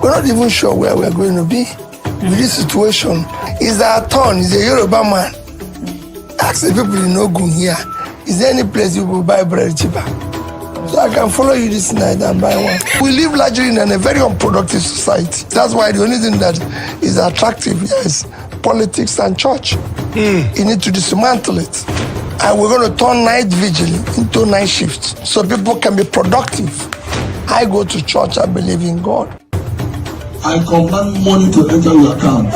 We're not even sure where we're going to be with this situation. Is our turn? Is a Yoruba man? Ask the people in Ogun here. Is there any place you will buy bread cheaper? So I can follow you this night and buy one. We live largely in a very unproductive society. That's why the only thing that is attractive here is politics and church. You need to dismantle it. And we're going to turn night vigil into night shift so people can be productive. I go to church, I believe in God. I command money to enter your account.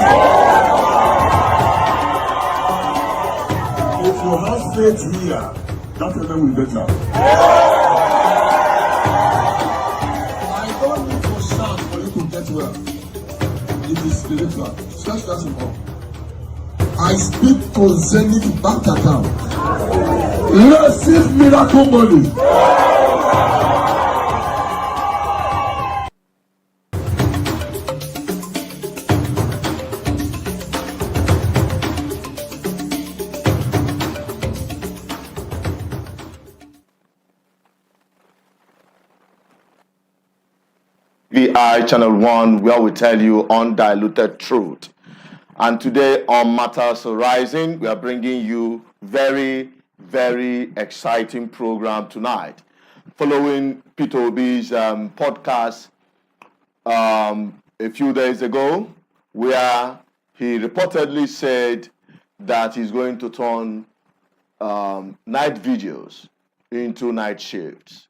If you have faith here, that will get better. I don't need to shout for you to get well. It is spiritual. Search that in all. I speak to Zenith bank account. Receive miracle money. VI Channel 1, where we tell you undiluted truth. And today on Matters Arising, we are bringing you very exciting program tonight. Following Peter Obi's podcast a few days ago, where he reportedly said that he's going to turn night videos into night shifts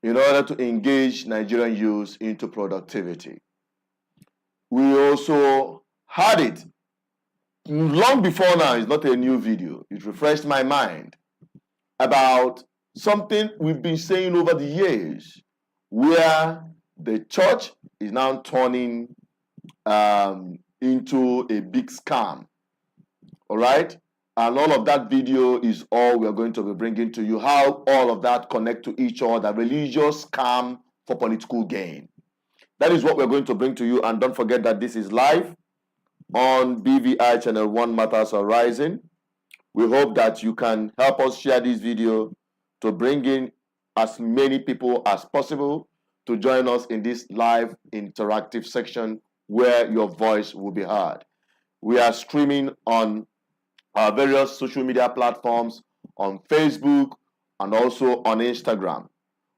in order to engage Nigerian youth into productivity. We also had it long before now. It's not a new video. It refreshed my mind about something we've been saying over the years, where the church is now turning into a big scam. All right? And all of that video is all we're going to be bringing to you, how all of that connect to each other, religious scam for political gain. That is what we're going to bring to you. And don't forget that this is live on BVI Channel 1 Matters Arising. We hope that you can help us share this video to bring in as many people as possible to join us in this live interactive section where your voice will be heard. We are streaming on our various social media platforms, on Facebook and also on Instagram.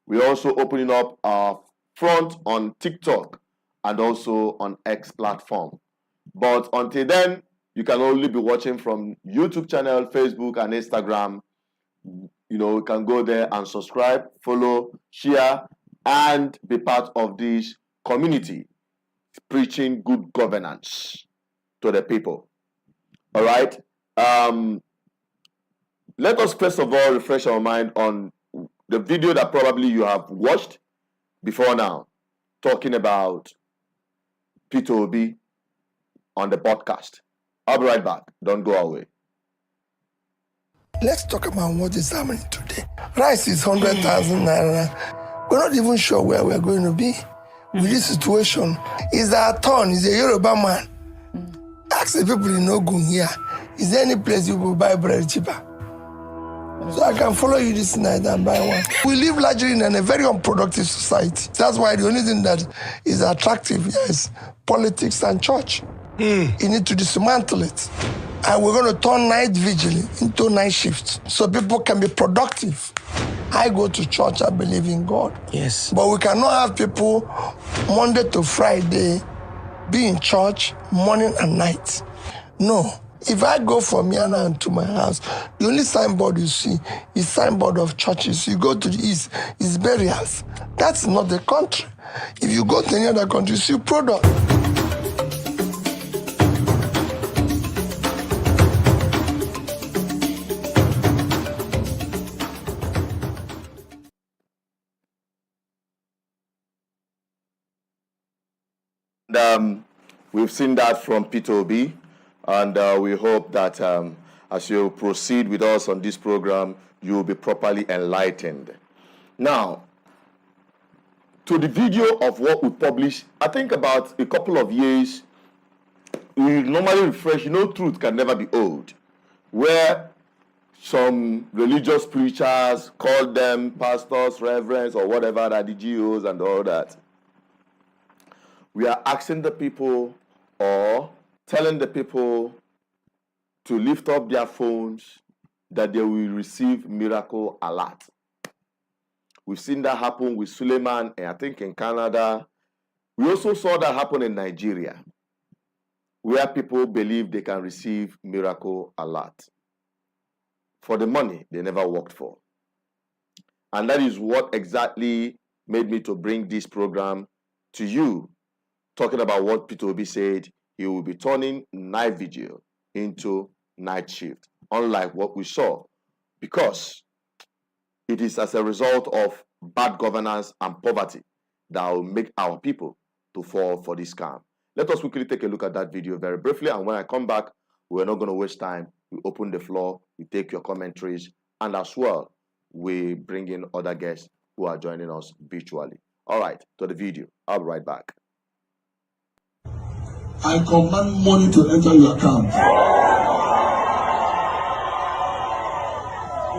We're also opening up our front on TikTok and also on X platform. But until then, you can only be watching from YouTube channel, Facebook and Instagram. You know, you can go there and subscribe, follow, share, and be part of this community preaching good governance to the people. All right? Let us first of all refresh our mind on the video that probably you have watched before now, talking about Peter Obi on the podcast. I'll be right back. Don't go away. Let's talk about what is happening today. Rice is 100,000 naira. We're not even sure where we're going to be with this situation. Is our turn? Is a Yoruba man? Ask the people in Ogun here. Is there any place you will buy bread cheaper? So I can follow you this night and buy one. We live largely in a very unproductive society. That's why the only thing that is attractive here is politics and church. You need to dismantle it. And we're going to turn night vigil into night shift so people can be productive. I go to church, I believe in God. Yes. But we cannot have people Monday to Friday be in church morning and night. No. If I go from here now to my house, the only signboard you see is signboard of churches. You go to the east, it's burials. That's not the country. If you go to any other country, you see product. We've seen that from Peter Obi, and we hope that as you proceed with us on this program, you will be properly enlightened. Now, to the video of what we published, I think about a couple of years, we normally refresh, truth can never be old, where some religious preachers, call them pastors, reverends, or whatever, that the GOs and all that, we are asking the people or telling the people to lift up their phones that they will receive miracle alert. We've seen that happen with Suleiman, and I think in Canada. We also saw that happen in Nigeria, where people believe they can receive miracle alert for the money they never worked for. And that is what exactly made me to bring this program to you, talking about what Peter Obi said. He will be turning night vigil into night shift, unlike what we saw, because it is as a result of bad governance and poverty that will make our people to fall for this scam. Let us quickly take a look at that video very briefly, and when I come back, we're not going to waste time. We open the floor, we take your commentaries, and as well, we bring in other guests who are joining us virtually. All right, to the video. I'll be right back. I command money to enter your account.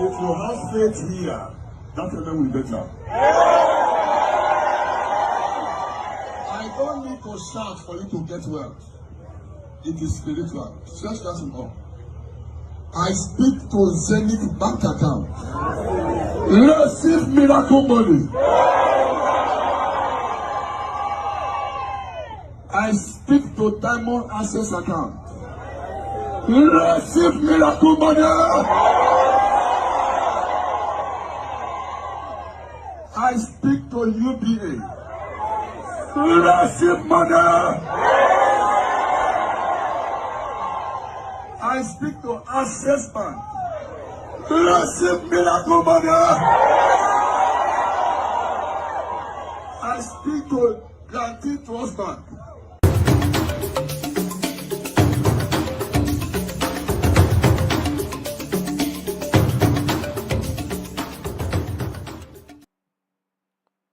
If you have faith here, that payment will be better. I don't need to shout for you to get wealth. It is spiritual. Search that in all. I speak to Zenith bank account. Receive miracle money. I speak to Diamond Access account. Receive miracle money. I speak to UBA. Receive money. I speak to Access Bank. Receive miracle money. I speak to Guarantee Trust Bank.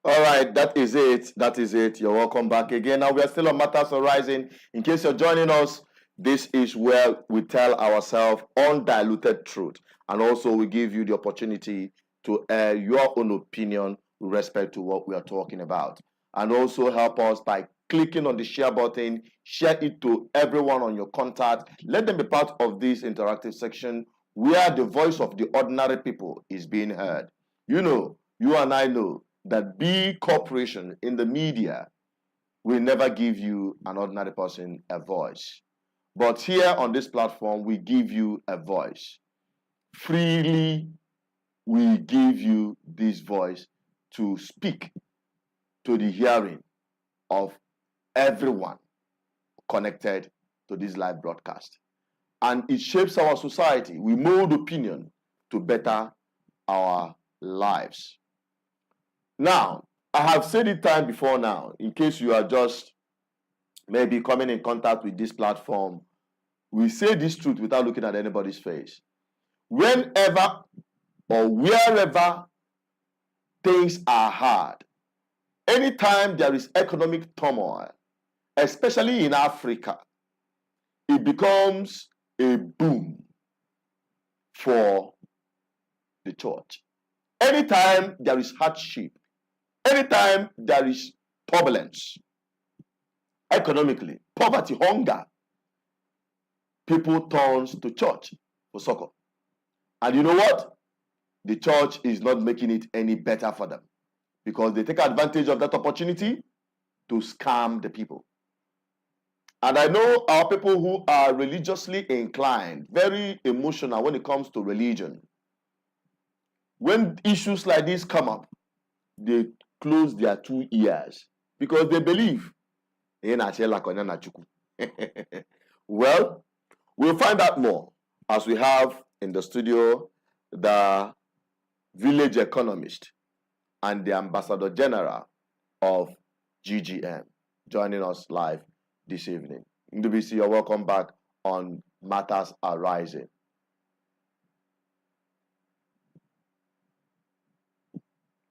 All right, that is it. That is it. You're welcome back again. Now we are still on Matters Arising. In case you're joining us, this is where we tell ourselves undiluted truth, and also we give you the opportunity to air your own opinion with respect to what we are talking about, and also help us by clicking on the share button. Share it to everyone on your contact. Let them be part of this interactive section where the voice of the ordinary people is being heard. You know, you and I know that big corporation in the media will never give you an ordinary person a voice. But here on this platform, we give you a voice. Freely, we give you this voice to speak to the hearing of everyone connected to this live broadcast. And it shapes our society. We mold opinion to better our lives. Now, I have said it time before now, in case you are just maybe coming in contact with this platform, we say this truth without looking at anybody's face. Whenever or wherever things are hard, anytime there is economic turmoil, especially in Africa, it becomes a boom for the church. Anytime there is hardship, anytime there is turbulence, economically, poverty, hunger, people turn to church for succor. And you know what? The church is not making it any better for them, because they take advantage of that opportunity to scam the people. And I know our people who are religiously inclined, very emotional when it comes to religion. When issues like this come up, they close their 2 ears because they believe. Well, we'll find out more as we have in the studio the village economist and the ambassador general of GGM joining us live this evening. NDBC, you're welcome back on Matters Arising.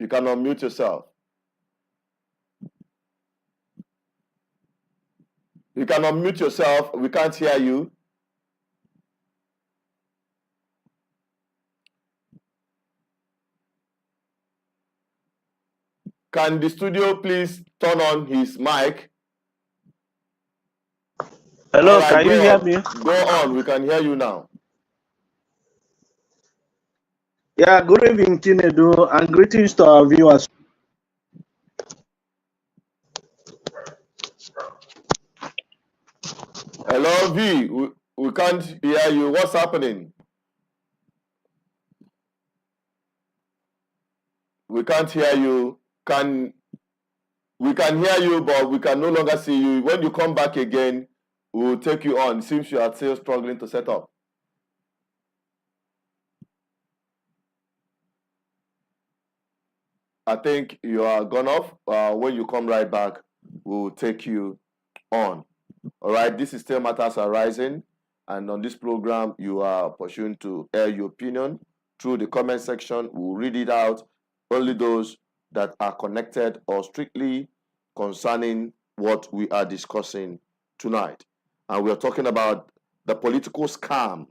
You can unmute yourself. You can unmute yourself. We can't hear you. Can the studio please turn on his mic? Hello, right, can you go hear on. me? Go on. We can hear you now. Yeah, good evening, Tinubu, and greetings to our viewers. Hello, V. We can't hear you. What's happening? We can't hear you. We can hear you, but we can no longer see you. When you come back again, we'll take you on. Seems you are still struggling to set up. I think you are gone off. When you come right back, we'll take you on. All right, this is Still Matters Arising, and on this program, you are pursuing to air your opinion through the comment section. We'll read it out. Only those that are connected or strictly concerning what we are discussing tonight. And we are talking about the political scam,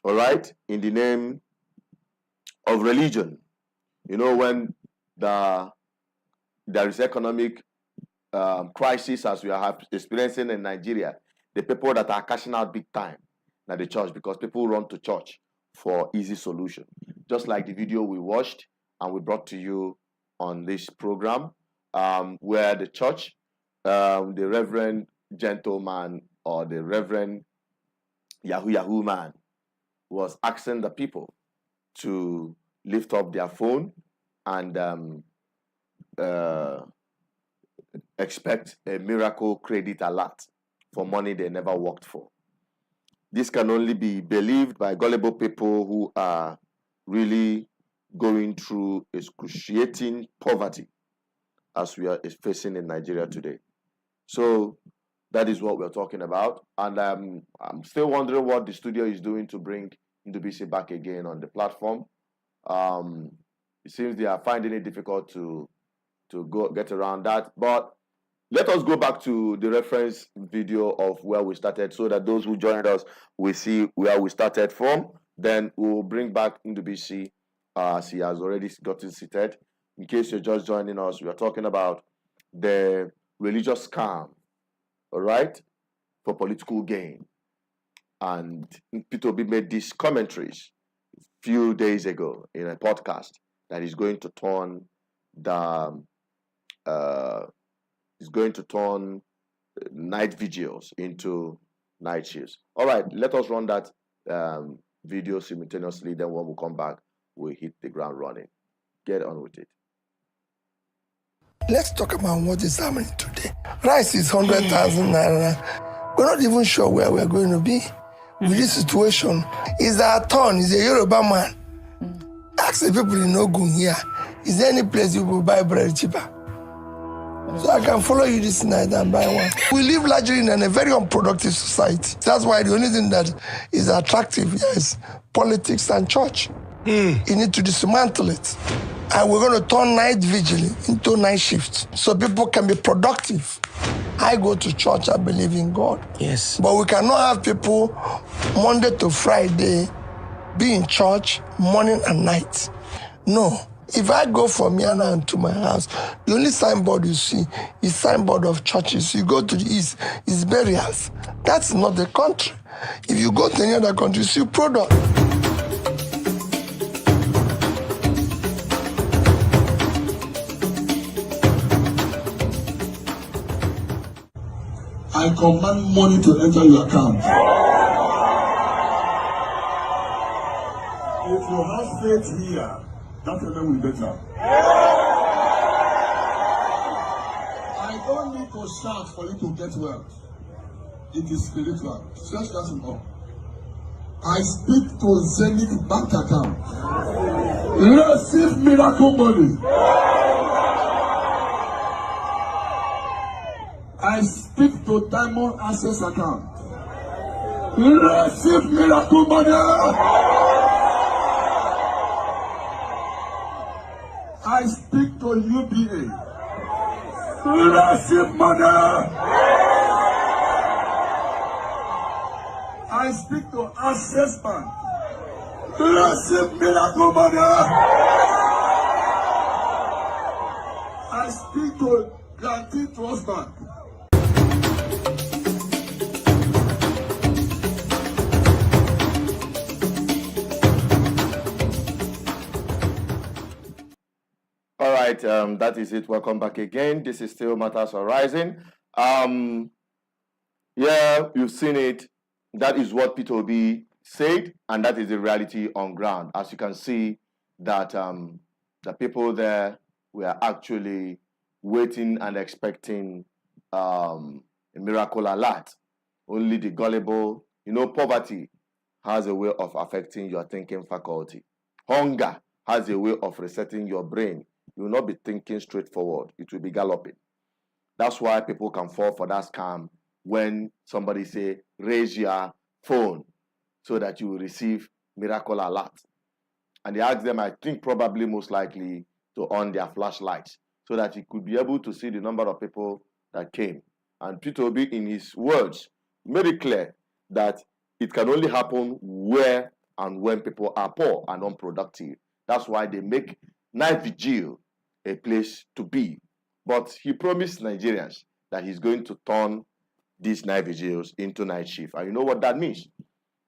all right, in the name of religion. You know, when there is economic crisis as we are experiencing in Nigeria, the people that are cashing out big time at the church, because people run to church for easy solution. Just like the video we watched and we brought to you on this program, where the church, the reverend gentleman or the reverend Yahoo man was asking the people to lift up their phone and expect a miracle credit alert for money they never worked for. This can only be believed by gullible people who are really going through excruciating poverty as we are facing in Nigeria today. So that is what we're talking about. And I'm still wondering what the studio is doing to bring Ndubisi back again on the platform. It seems they are finding it difficult to go get around that. But let us go back to the reference video of where we started so that those who joined us will see where we started from. Then we'll bring back Ndubisi as he has already gotten seated. In case you're just joining us, we are talking about the religious scam, all right, for political gain. And Peter Obi made these commentaries a few days ago in a podcast that is going to turn night vigils into night shifts. All right, let us run that video simultaneously. Then when we come back, we'll hit the ground running. Get on with it. Let's talk about what is happening today. Rice is 100,000 naira. We're not even sure where we're going to be with this situation. Is our turn? Is a Yoruba man? Ask the people in Ogun here. Is there any place you will buy bread cheaper? So I can follow you this night and buy one. We live largely in a very unproductive society. That's why the only thing that is attractive here is politics and church. You need to dismantle it. And we're going to turn night vigil into night shifts so people can be productive. I go to church, I believe in God. Yes. But we cannot have people Monday to Friday be in church morning and night. No. If I go from here now to my house, the only signboard you see is signboard of churches. You go to the east, it's burials. That's not the country. If you go to any other country, you see product. I command money to enter your account. If you have faith here, that will be better. I don't need to shout for you to get wealth. It is spiritual. Search that in all. I speak to Zenith bank account. Receive miracle money. I speak to Diamond Access account. Receive miracle money. I speak to UBA. Receive money. I speak to Access Bank. Receive miracle money. I speak to Guarantee Trust Bank. right, that is it. Welcome back again. This is still Matters Arising. Yeah, you've seen it. That is what Peter Obi said, and that is the reality on ground. As you can see, that the people there were actually waiting and expecting a miracle alert. Only the gullible, poverty has a way of affecting your thinking faculty. Hunger has a way of resetting your brain. You will not be thinking straightforward. It will be galloping. That's why people can fall for that scam when somebody say, raise your phone so that you will receive miracle alert. And they ask them, I think probably most likely, to on their flashlights so that he could be able to see the number of people that came. And Peter Obi, in his words, made it clear that it can only happen where and when people are poor and unproductive. That's why they make night vigil a place to be. But he promised Nigerians that he's going to turn these night vigils into night shift. And you know what that means?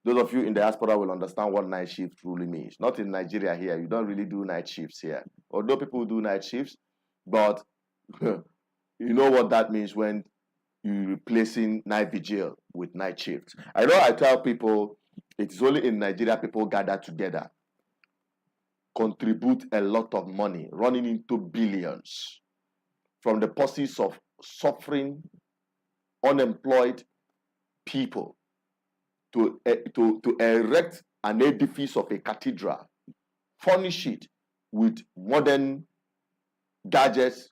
Those of you in the diaspora will understand what night shift really means. Not in Nigeria here. You don't really do night shifts here. Although people do night shifts, but you know what that means when you're replacing night vigil with night shifts. I know I tell people it is only in Nigeria people gather together, contribute a lot of money, running into billions from the pursuits of suffering, unemployed people to erect an edifice of a cathedral, furnish it with modern gadgets,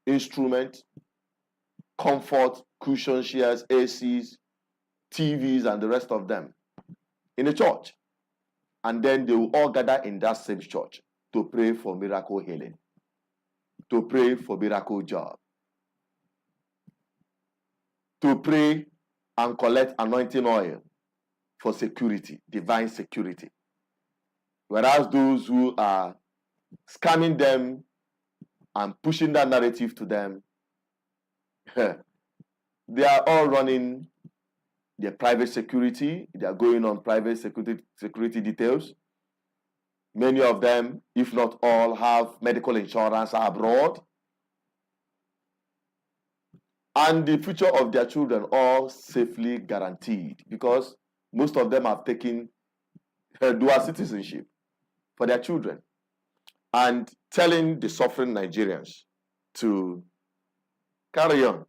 instruments, comfort, cushion chairs, ACs, TVs, and the rest of them in a church. And then they will all gather in that same church to pray for miracle healing, to pray for miracle job, to pray and collect anointing oil for security, divine security. Whereas those who are scamming them and pushing that narrative to them, they are all running their private security. They are going on private security details. Many of them, if not all, have medical insurance abroad. And the future of their children all safely guaranteed because most of them have taken dual citizenship for their children. And telling the suffering Nigerians to carry on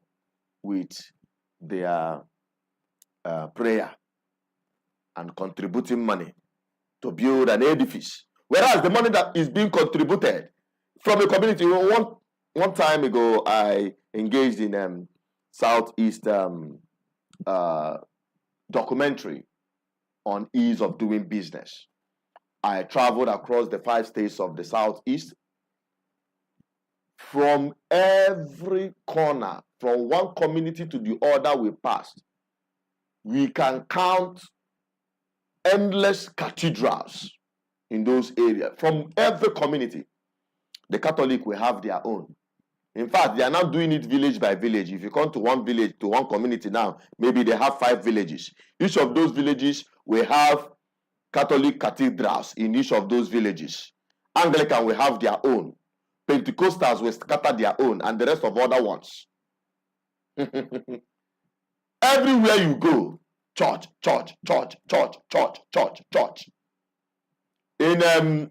with their prayer and contributing money to build an edifice. Whereas the money that is being contributed from a community, one time ago, I engaged in Southeast documentary on ease of doing business. I traveled across the 5 states of the Southeast. From every corner, from one community to the other we passed, we can count endless cathedrals in those areas. From every community, the Catholic will have their own. In fact, they are now doing it village by village. If you come to one village, to one community now, maybe they have 5 villages. Each of those villages will have Catholic cathedrals in each of those villages. Anglican will have their own. Pentecostals will scatter their own, and the rest of other ones. Everywhere you go, church, church, church, church, church, church, church. In the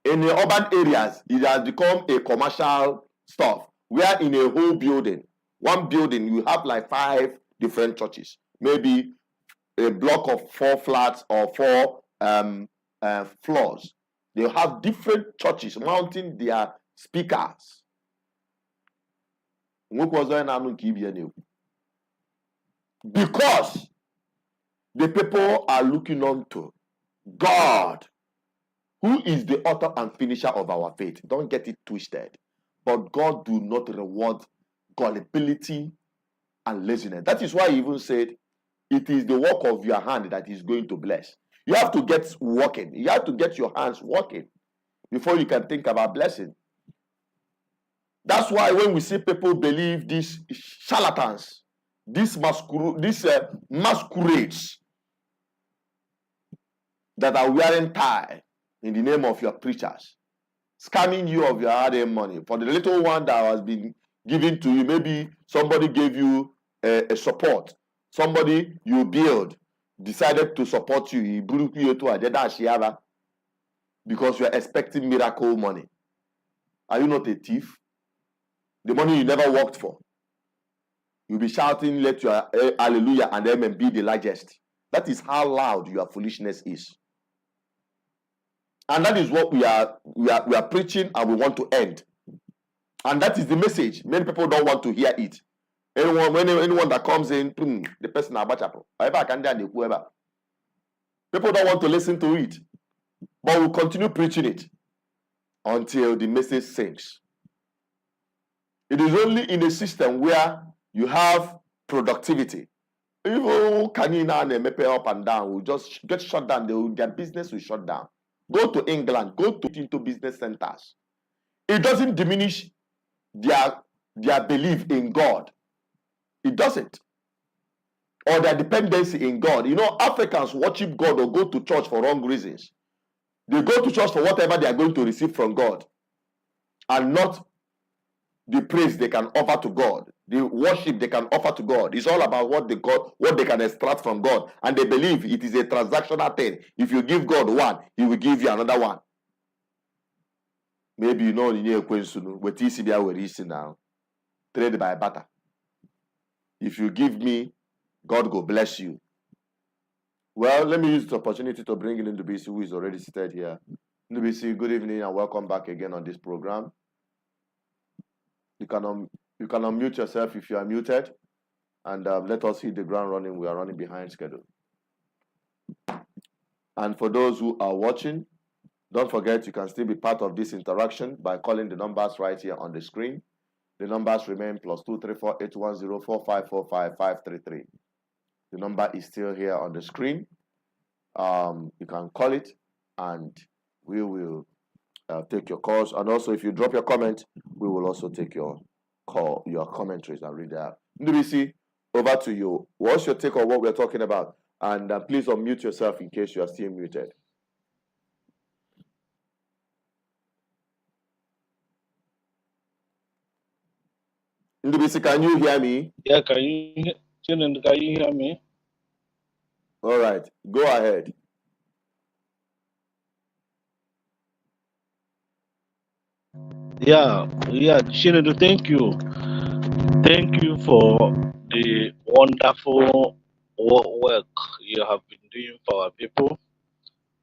urban areas, it has become a commercial stuff. Where in a whole building, one building, you have like 5 different churches. Maybe a block of 4 flats or 4 floors. They have different churches mounting their speakers. Because the people are looking on to God, who is the author and finisher of our faith. Don't get it twisted. But God do not reward gullibility and laziness. That is why he even said, it is the work of your hand that is going to bless. You have to get working. You have to get your hands working before you can think about blessing. That's why when we see people believe these charlatans, these masquerades that are wearing tie in the name of your preachers, scamming you of your hard-earned money. For the little one that has been given to you, maybe somebody gave you a support. Somebody you build decided to support you. He blew you to a because you are expecting miracle money. Are you not a thief? The money you never worked for. You'll be shouting, let your hallelujah and amen be the largest. That is how loud your foolishness is. And that is what we are preaching and we want to end. And that is the message. Many people don't want to hear it. Anyone that comes in, the person people don't want to listen to it. But we'll continue preaching it until the message sinks. It is only in a system where you have productivity. Even Canina and Mepe up and down will just get shut down. Their business will shut down. Go to England, go into business centers. It doesn't diminish their belief in God. It doesn't. Or their dependency in God. You know, Africans worship God or go to church for wrong reasons. They go to church for whatever they are going to receive from God, and not the praise they can offer to God, the worship they can offer to God. It's all about what they can extract from God. And they believe it is a transactional thing. If you give God one, he will give you another one. Maybe you know with TCBI where is now. Trade by barter. If you give me, God will bless you. Well, let me use the opportunity to bring in Ndubisi, who is already seated here. Ndubisi, good evening and welcome back again on this program. You can unmute yourself if you are muted, and let us hit the ground running. We are running behind schedule. And for those who are watching, don't forget you can still be part of this interaction by calling the numbers right here on the screen. The numbers remain +234 810 4545 533. The number is still here on the screen. You can call it, and we will take your calls. And also, if you drop your comment, we will also take your commentaries and read that. Ndubisi, over to you. What's your take on what we're talking about? And please unmute yourself in case you are still muted. Ndubisi, can you hear me? Yeah, can you hear me? All right, go ahead. Yeah, Chinedu, thank you. Thank you for the wonderful work you have been doing for our people.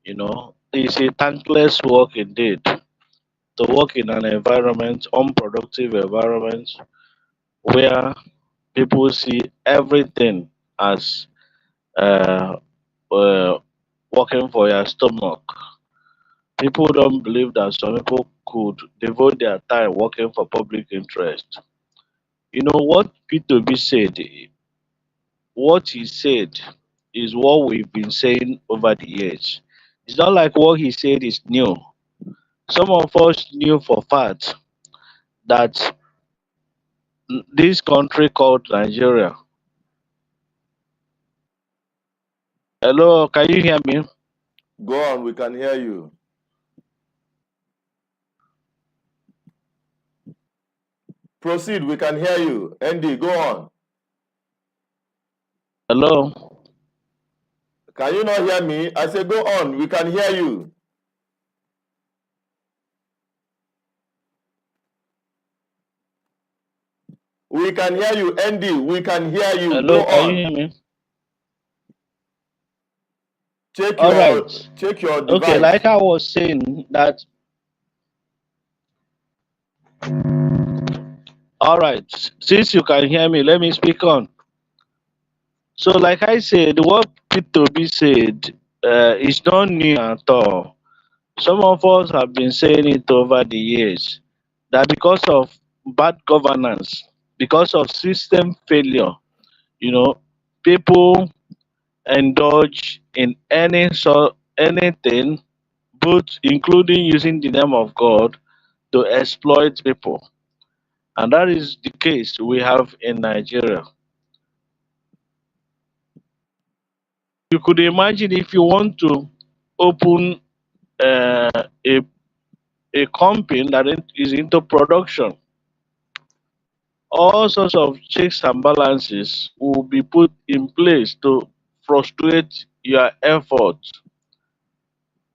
You know, it's a thankless work indeed to work in an environment, unproductive environment, where people see everything as uh, uh, working for your stomach. People don't believe that some people could devote their time working for public interest. You know what P2B said? What he said is what we've been saying over the years. It's not like what he said is new. Some of us knew for fact that this country called Nigeria. Hello, can you hear me? Go on, we can hear you. Proceed, we can hear you. Andy, go on. Hello? Can you not hear me? I say go on, we can hear you. We can hear you, Andy. We can hear you. Hello, Go can on. you hear me? Check All your right. device. Okay, like I was saying that. All right. Since you can hear me, let me speak on. So, like I said, what P2B said is not new at all. Some of us have been saying it over the years that because of bad governance, because of system failure, you know, people indulge in anything, both including using the name of God to exploit people. And that is the case we have in Nigeria. You could imagine if you want to open a a company that is into production, all sorts of checks and balances will be put in place to frustrate your efforts.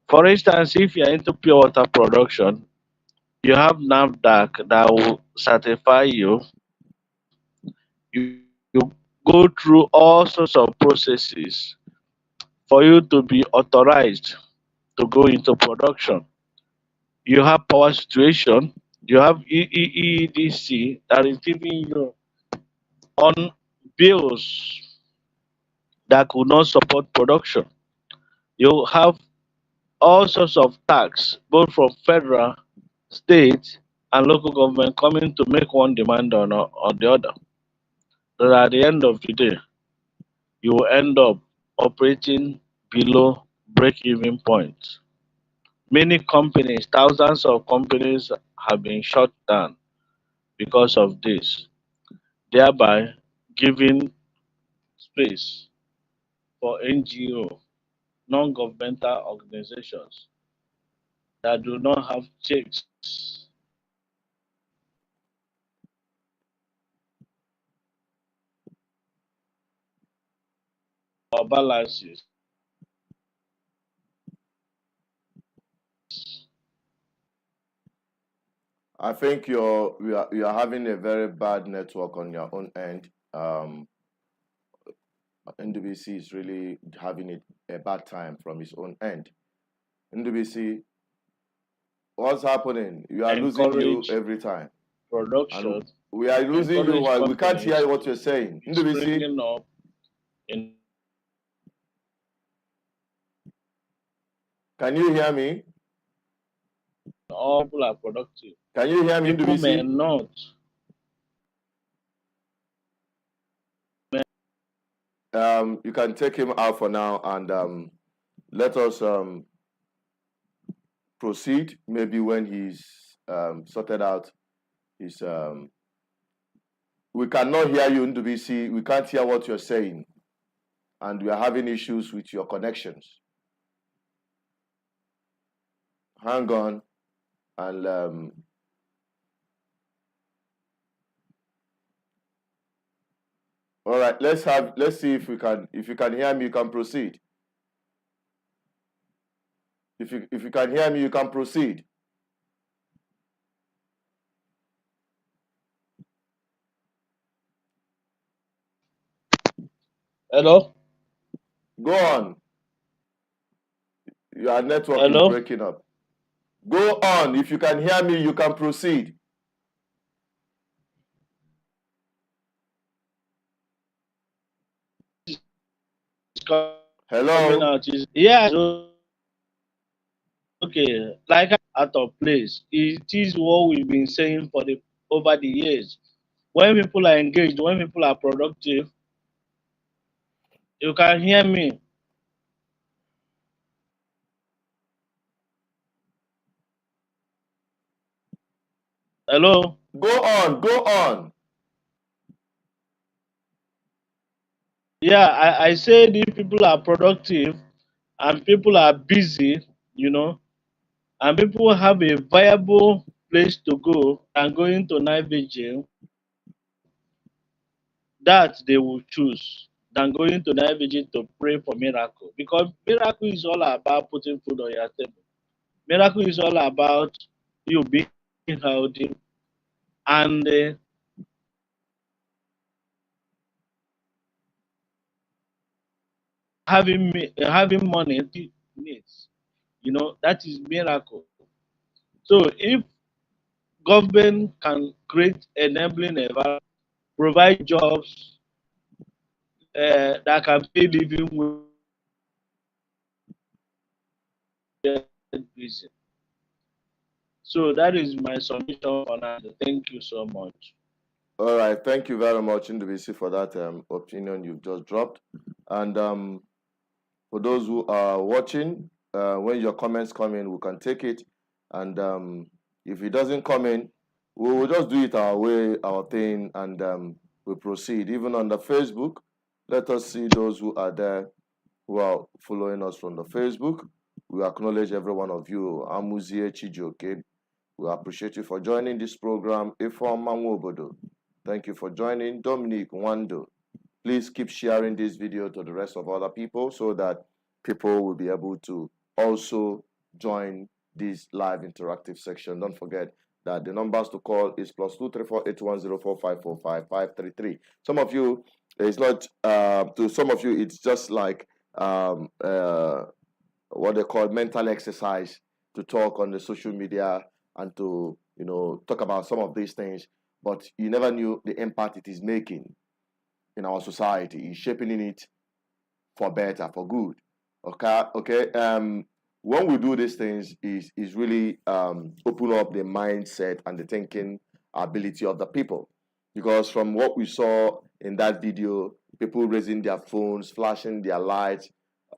For instance, if you're into pure water production, you have NAFDAC that will certify you. You go through all sorts of processes for you to be authorized to go into production. You have power situation, you have EEDC that is giving you on bills that could not support production. You have all sorts of tax, both from federal, state, and local government coming to make one demand on the other. So at the end of the day, you will end up operating below break-even point. Many companies, thousands of companies have been shut down because of this, thereby giving space for NGO, non-governmental organizations that do not have checks or balances. I think you are having a very bad network on your own end. NWC is really having a bad time from his own end. NWC, what's happening? You are losing you Encourage every time. production, And we are losing you encourage while we can't hear companies what you're saying. NWC, springing up in can you hear me? all people are productive. Can you hear me, People may NWC? not. You can take him out for now and let us proceed. Maybe when he's sorted out his we cannot hear you, NWC. We can't hear what you're saying, and we are having issues with your connections. Hang on, and all right. Let's see if you can hear me, you can proceed. If you can hear me, you can proceed. Hello? Go on. Your network is Hello? breaking up. Go on. If you can hear me, you can proceed. It's coming Hello? out. Yeah, okay. Like out of place. It is what we've been saying for the over the years. When people are engaged, when people are productive, you can hear me. Hello? Go on. Go on. Yeah, I said if people are productive and people are busy, and people have a viable place to go and going to night vigil, that they will choose than going to night vigil to pray for miracle. Because miracle is all about putting food on your table. Miracle is all about you being healthy and having money needs. That is miracle. So if government can create enabling environment, provide jobs that can pay living wage. So that is my submission for now. Thank you so much. All right. Thank you very much, NWC, for that opinion you've just dropped. And for those who are watching, when your comments come in, we can take it. And if it doesn't come in, we will just do it our way, our thing, and we proceed. Even on the Facebook, let us see those who are there, who are following us from the Facebook. We acknowledge every one of you. Amuzie Chijoke, We appreciate you for joining this program. Ifeoma Nwobodo, thank you for joining. Dominic Wando, please keep sharing this video to the rest of other people so that people will be able to also join this live interactive section. Don't forget that the numbers to call is +2348104545533. Some of you, it's not, to some of you, it's just like what they call mental exercise to talk on the social media and to, talk about some of these things, but you never knew the impact it is making in our society, is shaping it for better, for good. Okay. When we do these things, is really open up the mindset and the thinking ability of the people, because from what we saw in that video, people raising their phones, flashing their lights,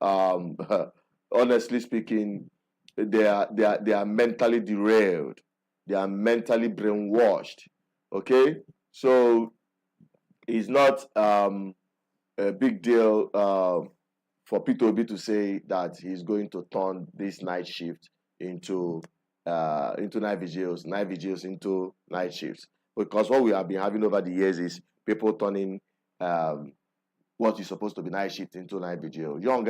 honestly speaking, they are mentally derailed. They are mentally brainwashed. Okay, so it's not a big deal for P2B to say that he's going to turn this night shift into night vigils into night shifts, because what we have been having over the years is people turning what is supposed to be night shift into night vigil. Young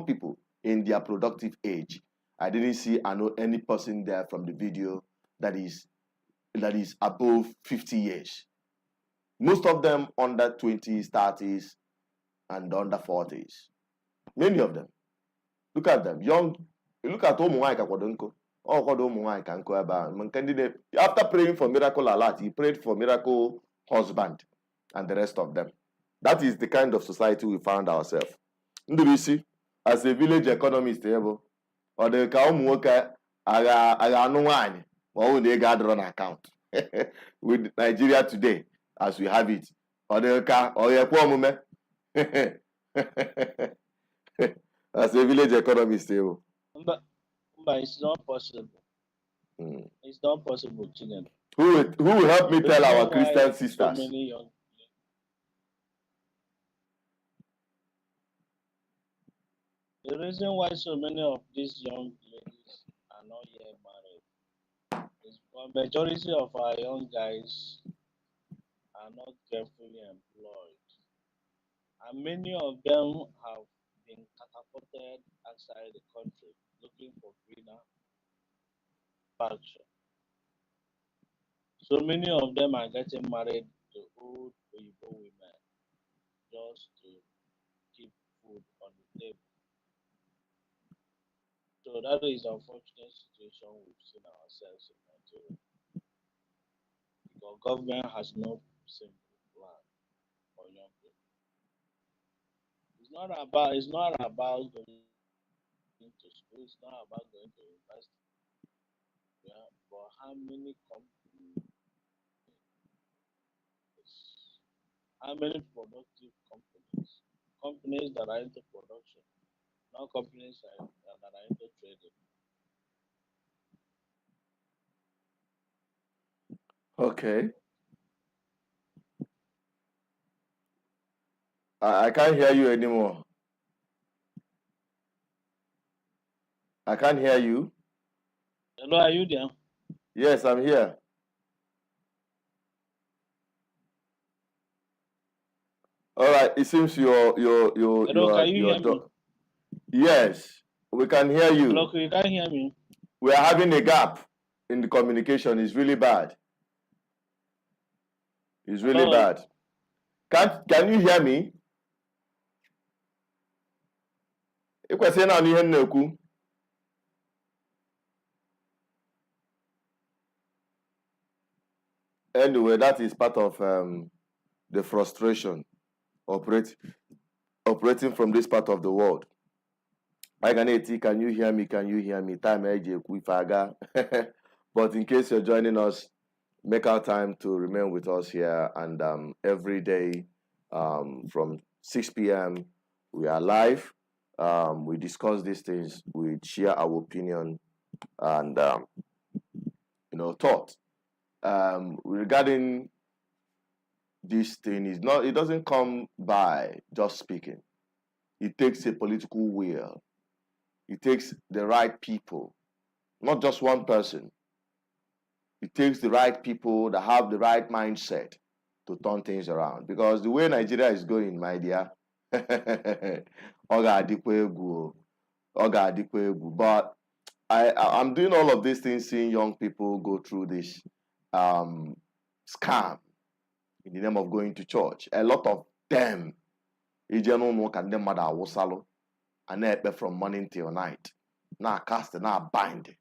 people in their productive age. I didn't see any person there from the video that is above 50 years. Most of them under 20s, 30s, and under 40s. Many of them. Look at them. Young. Look at Omuwaika Kwadonko. Oh, Omuwaika Nko. After praying for miracle alert, he prayed for miracle husband and the rest of them. That is the kind of society we found ourselves. Ndubisi, as a village economist, or the Kaumuoka aga anunwani, or they gather on account with Nigeria today, as we have it. Or the car or your poor moment. As a village economist, But it's not possible. It's not possible, Chigen. Who will help me tell our Christian sisters? So many young. The reason why so many of these young ladies are not yet married is because majority of our young guys are not carefully employed, and many of them have been catapulted outside the country looking for greener pasture. So many of them are getting married to old Oyibo women just to keep food on the table. So that is the unfortunate situation we've seen ourselves in Nigeria. Because government has no simple plan for young people. It's not about going to school, it's not about going to university. Yeah, but how many companies, how many productive companies that are into production, not companies that are into trading. Okay. I can't hear you anymore. I can't hear you. Hello, are you there? Yes, I'm here. All right. It seems Hello, can you hear me? Yes, we can hear you. Hello, you can't hear me? We are having a gap in the communication. It's really bad. It's really Hello? bad. Can you hear me? Ikwesị na ihe na-ekwu. Anyway, that is part of the frustration operating from this part of the world. Can you hear me? Can you hear me? Time Faga. But in case you're joining us, make our time to remain with us here. And every day from 6 p.m. we are live. We discuss these things. We share our opinion and thought regarding this thing. It doesn't come by just speaking. It takes a political will. It takes the right people, not just one person. It takes the right people that have the right mindset to turn things around. Because the way Nigeria is going, my dear, but I'm doing all of these things, seeing young people go through this scam in the name of going to church. A lot of them, and from morning till night. Now cast, now bind.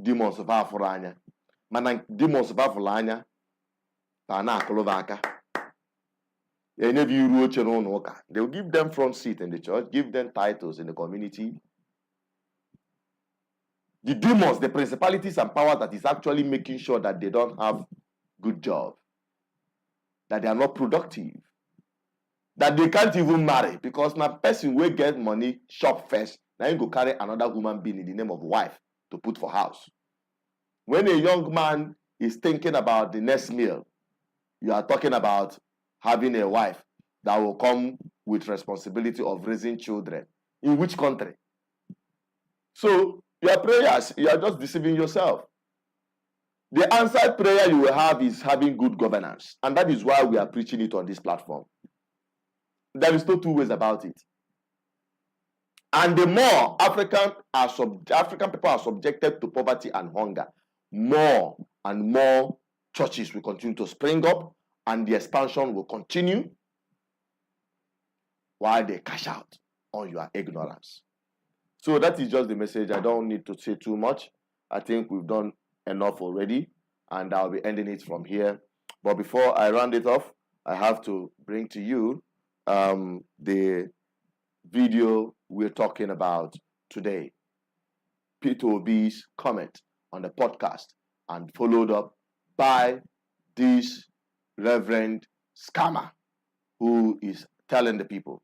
Demons of Afuranya. Mana demons of Afuranya. Na Kolovaka. They'll give them front seat in the church, give them titles in the community. The demons, the principalities and powers that is actually making sure that they don't have good job, that they are not productive, that they can't even marry, because now person will get money shop first, now you go carry another human being in the name of wife to put for house. When a young man is thinking about the next meal, you are talking about having a wife that will come with responsibility of raising children. In which country? So your prayers, you are just deceiving yourself. The answered prayer you will have is having good governance. And that is why we are preaching it on this platform. There is no two ways about it. And the more African people are subjected to poverty and hunger, more and more churches will continue to spring up, and the expansion will continue while they cash out on your ignorance. So that is just the message. I don't need to say too much. I think we've done enough already, and I'll be ending it from here. But before I round it off, I have to bring to you the video we're talking about today. Peter Obi's comment on the podcast, and followed up by this reverend scammer who is telling the people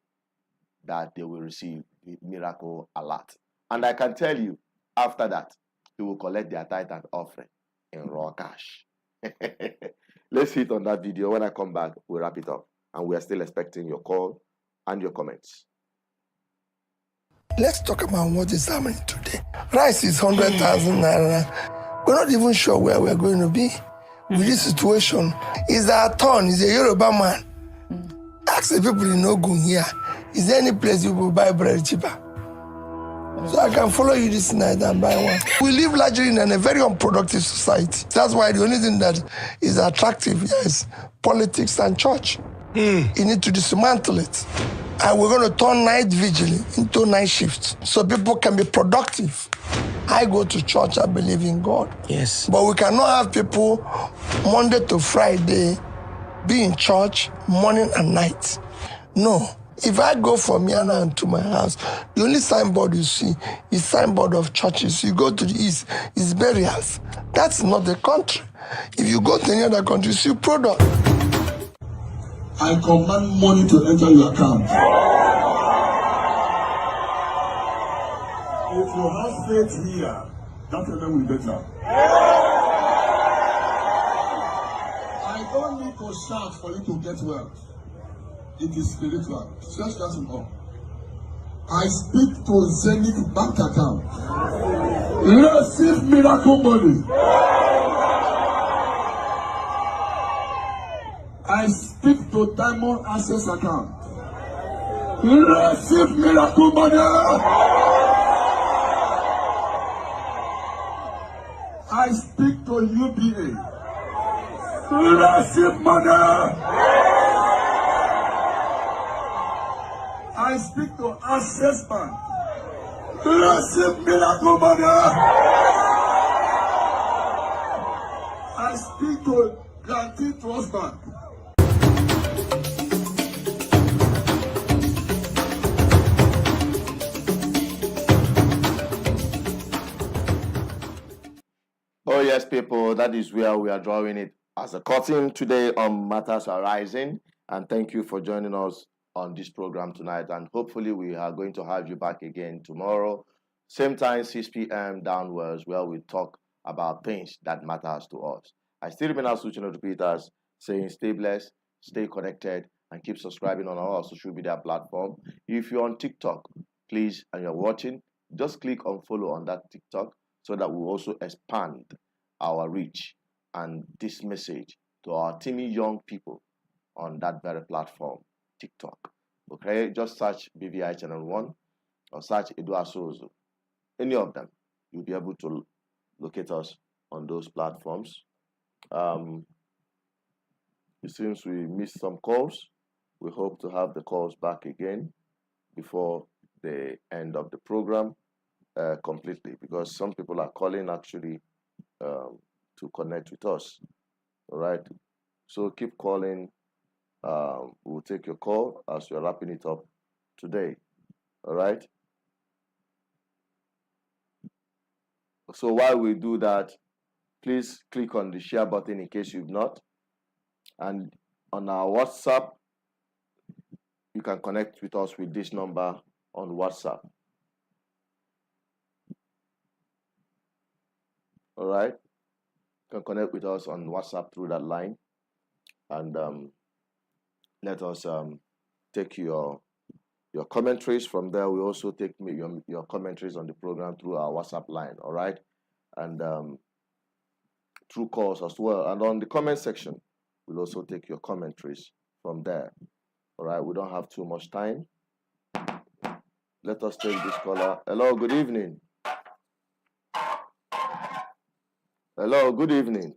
that they will receive the miracle alert. And I can tell you, after that, he will collect their tithe and offering in raw cash. Let's hit on that video. When I come back, we'll wrap it up. And we are still expecting your call and your comments. Let's talk about what is happening today. Rice is 100,000 naira. We're not even sure where we're going to be with this situation. Is our turn? Is a Yoruba man? Ask the people in Ogun here. Is there any place you will buy bread cheaper? So I can follow you this night and buy one. We live largely in a very unproductive society. That's why the only thing that is attractive here is politics and church. You need to dismantle it. And we're going to turn night vigil into night shifts so people can be productive. I go to church, I believe in God. Yes. But we cannot have people Monday to Friday be in church morning and night. No. If I go from here now to my house, the only signboard you see is signboard of churches. You go to the east, it's burials. That's not the country. If you go to any other country, you see product. I command money to enter your account. If you have faith here, that will be better. I don't need to shout for you to get wealth. It is spiritual. Search that in all. I speak to Zenith bank account. Receive miracle money. I speak to Diamond Access account. Receive miracle money. I speak to UBA. Receive money. I speak to Access Bank. Receive miracle money. I speak to Guarantee Trust Bank. Oh yes, people, that is where we are drawing it as a curtain today on Matters Arising. And thank you for joining us on this program tonight. And hopefully we are going to have you back again tomorrow, same time, 6 p.m. downwards, where we talk about things that matters to us. I still remain Asuchino Peters, saying stay blessed, stay connected, and keep subscribing on our social media platform. If you're on TikTok, please, and you're watching, just click on follow on that TikTok so that we'll also expand our reach and this message to our teeny young people on that very platform, TikTok. Okay, just search BVI Channel 1 or search Edu Asozo. Any of them, you'll be able to locate us on those platforms. It seems we missed some calls. We hope to have the calls back again before the end of the program completely, because some people are calling actually to connect with us. All right, so keep calling. We'll take your call as we're wrapping it up today. All right. So while we do that, please click on the share button in case you've not. And on our WhatsApp, you can connect with us with this number on WhatsApp. All right. You can connect with us on WhatsApp through that line. And let us take your commentaries from there. We also take your commentaries on the program through our WhatsApp line. All right. And through calls as well. And on the comment section, we'll also take your commentaries from there. All right, we don't have too much time. Let us take this caller. Hello, good evening. Hello, good evening.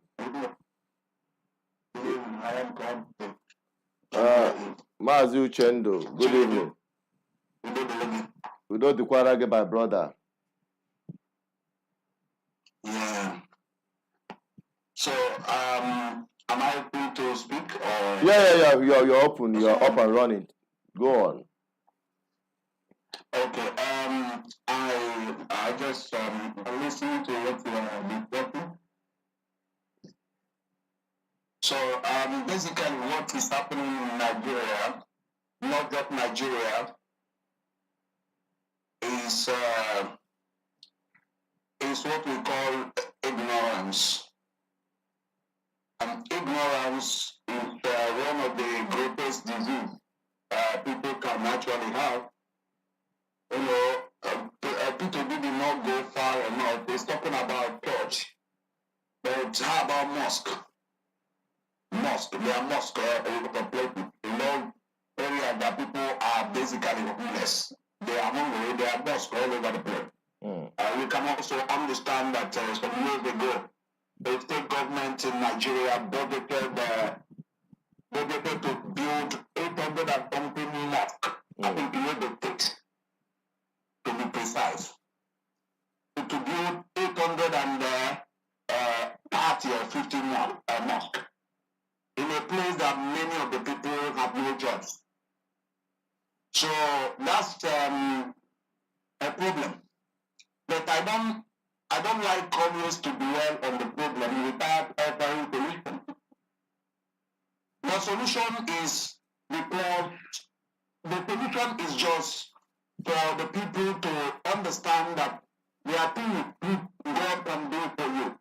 Mazi Uchendo, good evening. Udo Dikwarage, my brother. Yeah. So, am I open to speak or? Yeah. You're open. You're up and running. Go on. Okay. I just listening to what you are talking. So, basically, what is happening in Nigeria, not just Nigeria, is what we call ignorance. And ignorance is one of the greatest disease people can actually have. You know, Peter did not go far enough. He's talking about church. But how about mosque? They are mosque in area that people are basically homeless. They are hungry, they are mosque all over the place. We can also understand that some years ago, the state government in Nigeria budgeted to build 800 and something mosque. I think the way they take, to be precise. To build 830 or 50 mosque in a place that many of the people have no jobs. So that's a problem. But I don't like always to dwell on the problem without offering solution. The solution is because the solution is just for the people to understand that there are things God can do for you.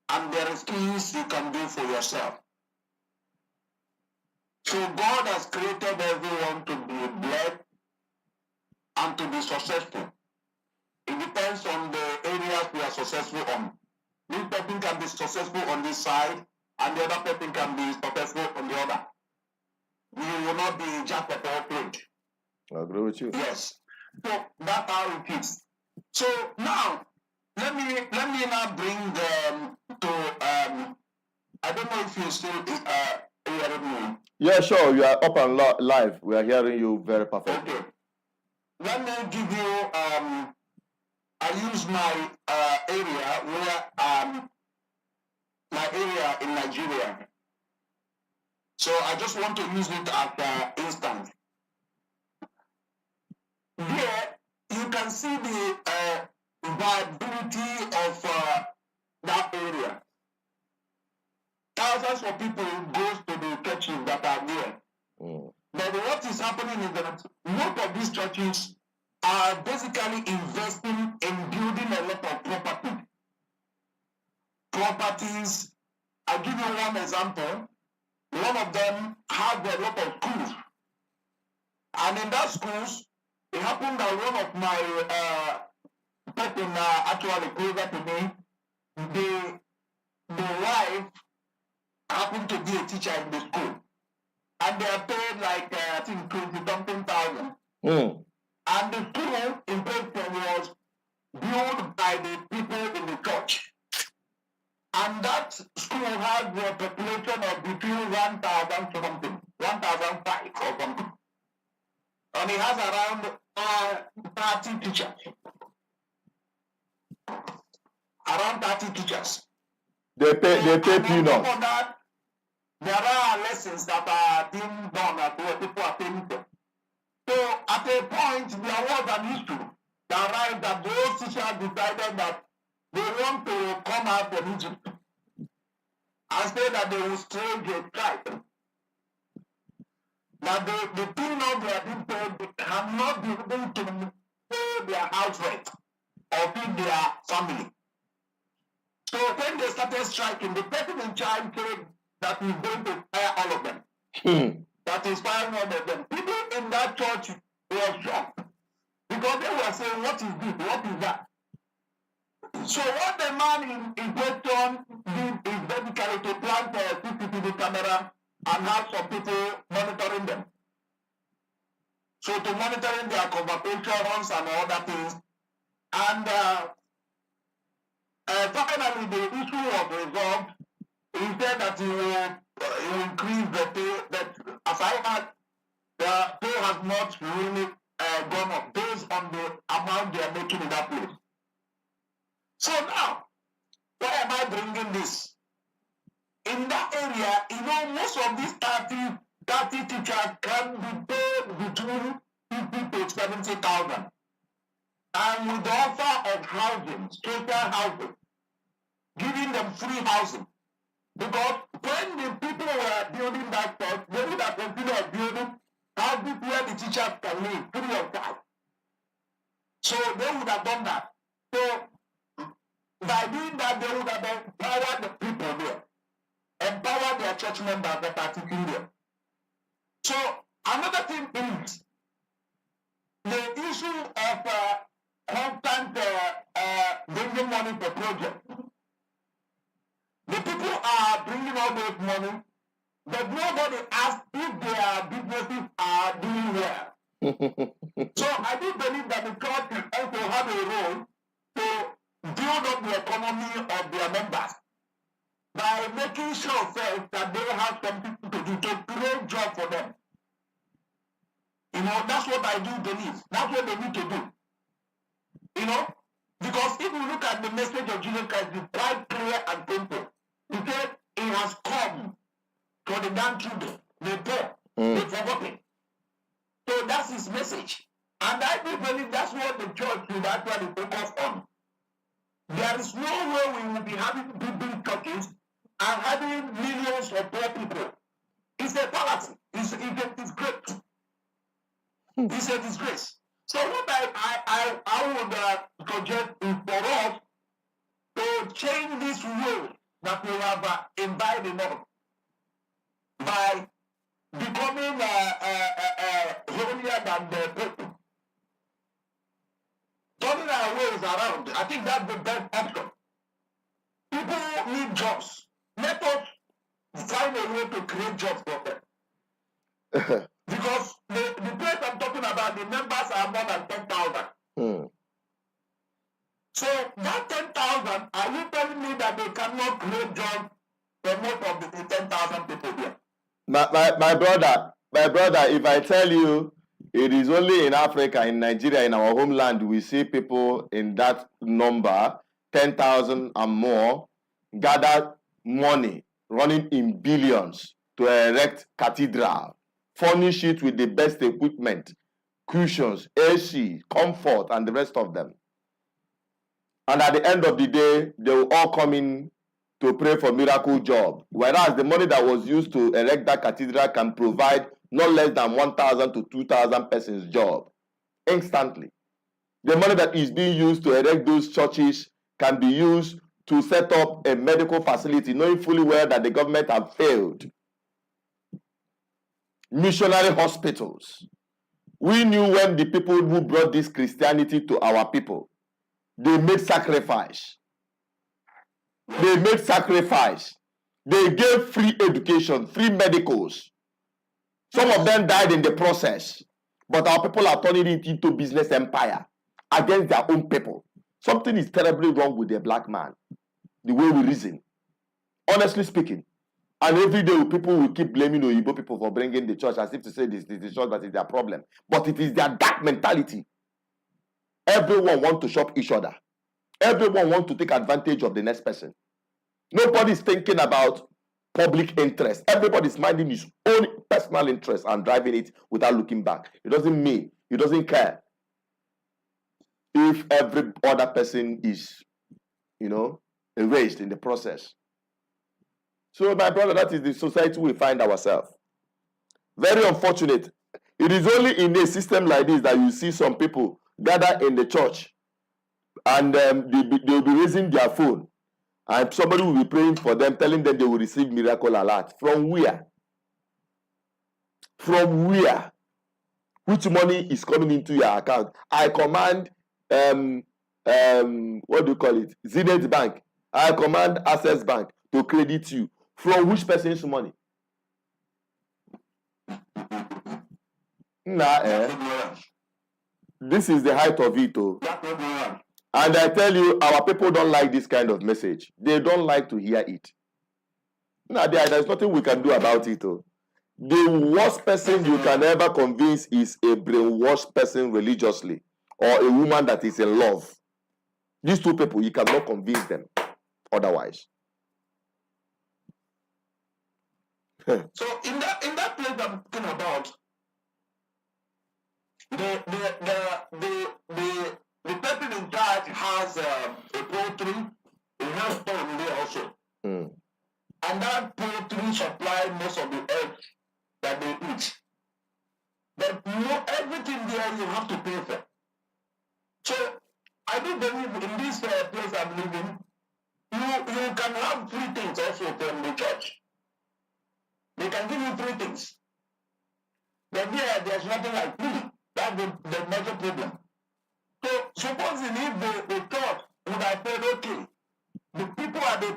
And there is things you can do for yourself. So God has created everyone to be blessed and to be successful. It depends on the areas we are successful on. This person can be successful on this side, and the other person can be successful on the other. You will not be jack of all trades. I agree with you. Yes. So that's how it is. So now, let me now bring them to I don't know if you still hearing me. Yeah, sure. You are up and live. We are hearing you very perfectly. Okay. Let me give you I use my area where my area in Nigeria. So I just want to use it as instance. Here you can see the viability of that area. Thousands of people go to the churches that are there. But what is happening is that most of these churches are basically investing in building a lot of property. Properties, I'll give you one example. One of them has a lot of schools. And in that schools, it happened that one of my people actually closer to me the wife happened to be a teacher in the school, and they are paid like I think 20-something thousand. And the school in question was built by the people in the church. And that school has a population of between 1,000 something, 1,005 or something. And it has around 30 teachers. Around 30 teachers. They pay peanuts. On top of that, there are lessons that are being done at where people are paying for. So at a point, there was an issue that arrived that those teachers decided that they want to come out from Egypt and say that they will stage a strike. That the peanuts they have been paid, they have not been able to pay their house rent or feed their family. So when they started striking, the person in charge said that he's going to fire all of them. That is firing all of them. People in that church were shocked because they were saying, what is this? What is that? So what the man in question did is basically to plant a CCTV camera and have some people monitoring them. So to monitoring their conversations and other things. And finally the issue was resolved. He said that he will increase the pay, but as I had, the pay has not really gone up based on the amount they are making in that place. So now, why am I bringing this? In that area, most of these 30 teachers can be paid between 50 to 70,000. And with the offer of housing, social housing, giving them free housing. Because when the people were building that church, they would have considered building houses where the teachers can live, free of charge. So they would have done that. So by doing that, they would have empowered the people there, empowered their church members that are teaching there. So another thing is the issue of constant bringing money for projects. The people are bringing all those money, but nobody asks if their businesses are doing well. So I do believe that the church also have a role to build up the economy of their members by making sure first that they have something to do to create jobs for them. That's what I do believe. That's what they need to do. Because if you look at the message of Jesus Christ, it's quite clear and simple. He said, he has come for the downtrodden, the poor, the forgotten. So that's his message. And I do believe that's what the church should actually focus on. There is no way we will be having big churches and having millions of poor people. It's a fallacy. It's great. It's a disgrace. So what I would suggest is for us to change this way that we have imbibed in us by becoming holier than the people. Turning our ways around, I think that's the best option. People need jobs. Let us find a way to create jobs for them. Because the place I'm talking about, the members are more than 10,000. So that 10,000, are you telling me that they cannot create jobs for most of the 10,000 people here? My brother, if I tell you, it is only in Africa, in Nigeria, in our homeland, we see people in that number, 10,000 and more, gather money, running in billions to erect cathedral, furnish it with the best equipment, cushions, AC, comfort, and the rest of them. And at the end of the day, they will all come in to pray for miracle job. Whereas the money that was used to erect that cathedral can provide not less than 1,000 to 2,000 persons job instantly. The money that is being used to erect those churches can be used to set up a medical facility, knowing fully well that the government have failed. Missionary hospitals. We knew when the people who brought this Christianity to our people, they made sacrifice. They made sacrifice. They gave free education, free medicals. Some of them died in the process. But our people are turning it into business empire against their own people. Something is terribly wrong with the black man, the way we reason. Honestly speaking. And every day people will keep blaming the Igbo people for bringing the church as if to say this is the church that is their problem. But it is their dark mentality. Everyone wants to shop each other. Everyone wants to take advantage of the next person. Nobody is thinking about public interest. Everybody is minding his own personal interest and driving it without looking back. It doesn't mean, he doesn't care if every other person is, erased in the process. So, my brother, that is the society we find ourselves. Very unfortunate. It is only in a system like this that you see some people gather in the church and they'll be raising their phone and somebody will be praying for them, telling them they will receive miracle alert. From where? From where? Which money is coming into your account? I command, what do you call it? Zenith Bank. I command Access Bank to credit you. From which person's money? This is the height of it. Oh. And I tell you, our people don't like this kind of message. They don't like to hear it. There's nothing we can do about it. Oh. The worst person you can ever convince is a brainwashed person religiously or a woman that is in love. These two people, you cannot convince them otherwise. So in that place I'm talking about, the person in charge has a poultry, he has storm there also. And that poultry supply most of the eggs that they eat. But everything there you have to pay for. So I do believe in this place I'm living, you can have 3 things also from the church. They can give you 3 things. But there's nothing like food. That's the major problem. So supposing if the church would have said, okay, the people are the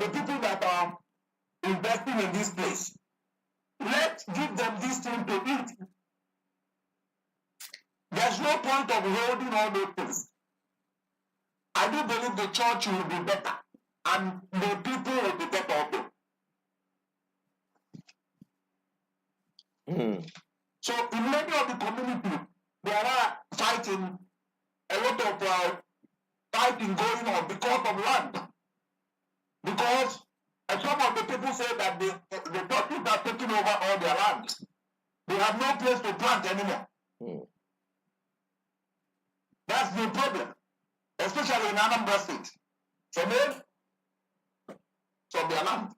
people that are investing in this place. Let's give them this thing to eat. There's no point of holding all those things. I do believe the church will be better and the people will be better also. So in many of the communities, there are fighting, a lot of fighting going on because of land. Because some of the people say that the churches are taking over all their land. They have no place to plant anymore. That's the problem, especially in Anambra State. So their land.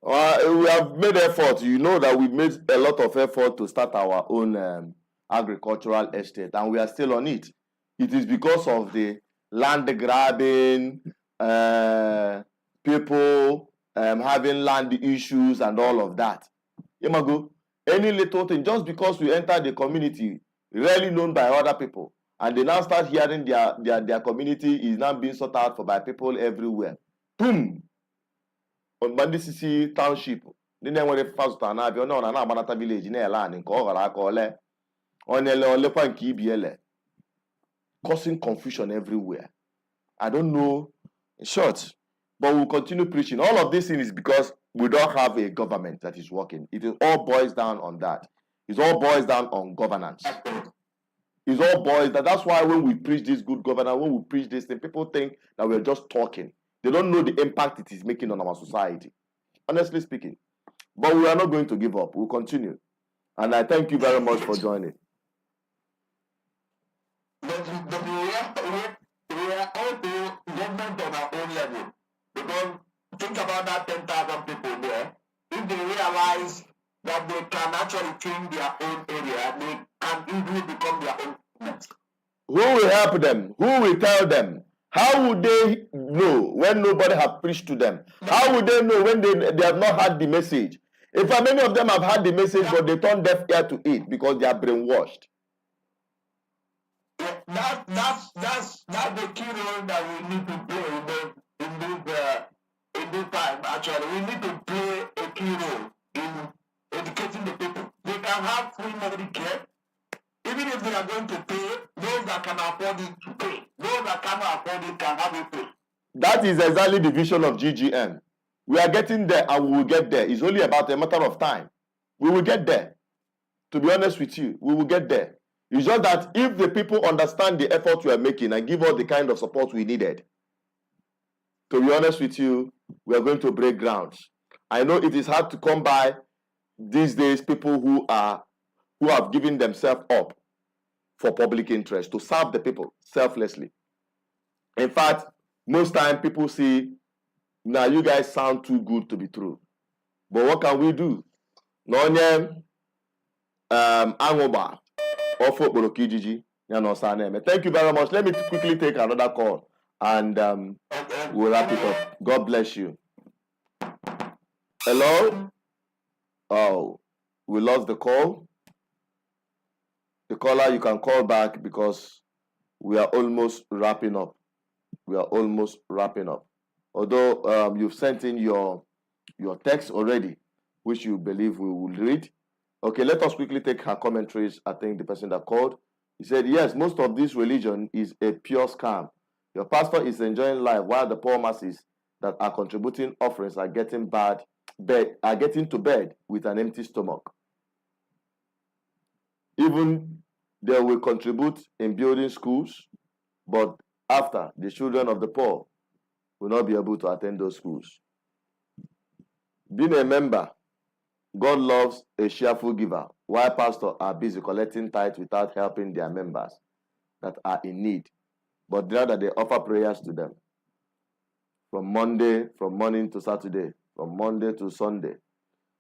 We have made effort. You know that we've made a lot of effort to start our own agricultural estate, and we are still on it. It is because of the land grabbing, people having land issues and all of that. Imago, any little thing, just because we enter the community, rarely known by other people, and they now start hearing their community is now being sought out for by people everywhere. Boom! On Bandisisi Township, the name of the first town, I don't know, Banata village in Elan, in Kohara, on Lepan Kibiele, causing confusion everywhere. I don't know, in short, but we'll continue preaching. All of this thing is because we don't have a government that is working. It all boils down on that. It all boils down on governance. It all boils down. That's why when we preach this good governance, when we preach this thing, people think that we're just talking. They don't know the impact it is making on our society, honestly speaking. But we are not going to give up. We'll continue. And I thank you very much for joining. But we are all the government on our own level. Because think about that 10,000 people there. If they realize that they can actually change their own area, they can easily become their own government. Who will help them? Who will tell them? How would they know when nobody has preached to them? How would they know when they have not had the message? In fact, many of them have had the message, but they turn deaf ear to it because they are brainwashed. That's the key role that we need to play. in this time, actually, we need to play a key role in educating the people. They can have free medical care, even if they are going to pay. Those that can afford it to pay. Those that cannot afford it can have it free. That is exactly the vision of GGM. We are getting there and we will get there. It's only about a matter of time. We will get there. To be honest with you, we will get there. It's just that if the people understand the effort we are making and give us the kind of support we needed, to be honest with you, we are going to break grounds. I know it is hard to come by these days people who have given themselves up for public interest to serve the people selflessly. In fact, most time people see, now you guys sound too good to be true. But what can we do? Thank you very much. Let me quickly take another call and we'll wrap it up. God bless you. Hello? Oh, we lost the call. The caller, you can call back because we are almost wrapping up. We are almost wrapping up. Although you've sent in your text already, which you believe we will read. Okay, let us quickly take her commentaries. I think the person that called, he said, yes, most of this religion is a pure scam. Your pastor is enjoying life while the poor masses that are contributing offerings are getting to bed with an empty stomach. Even they will contribute in building schools, but after, the children of the poor will not be able to attend those schools. Being a member, God loves a cheerful giver, while pastors are busy collecting tithes without helping their members that are in need, but rather they offer prayers to them from morning to Saturday, from Monday to Sunday.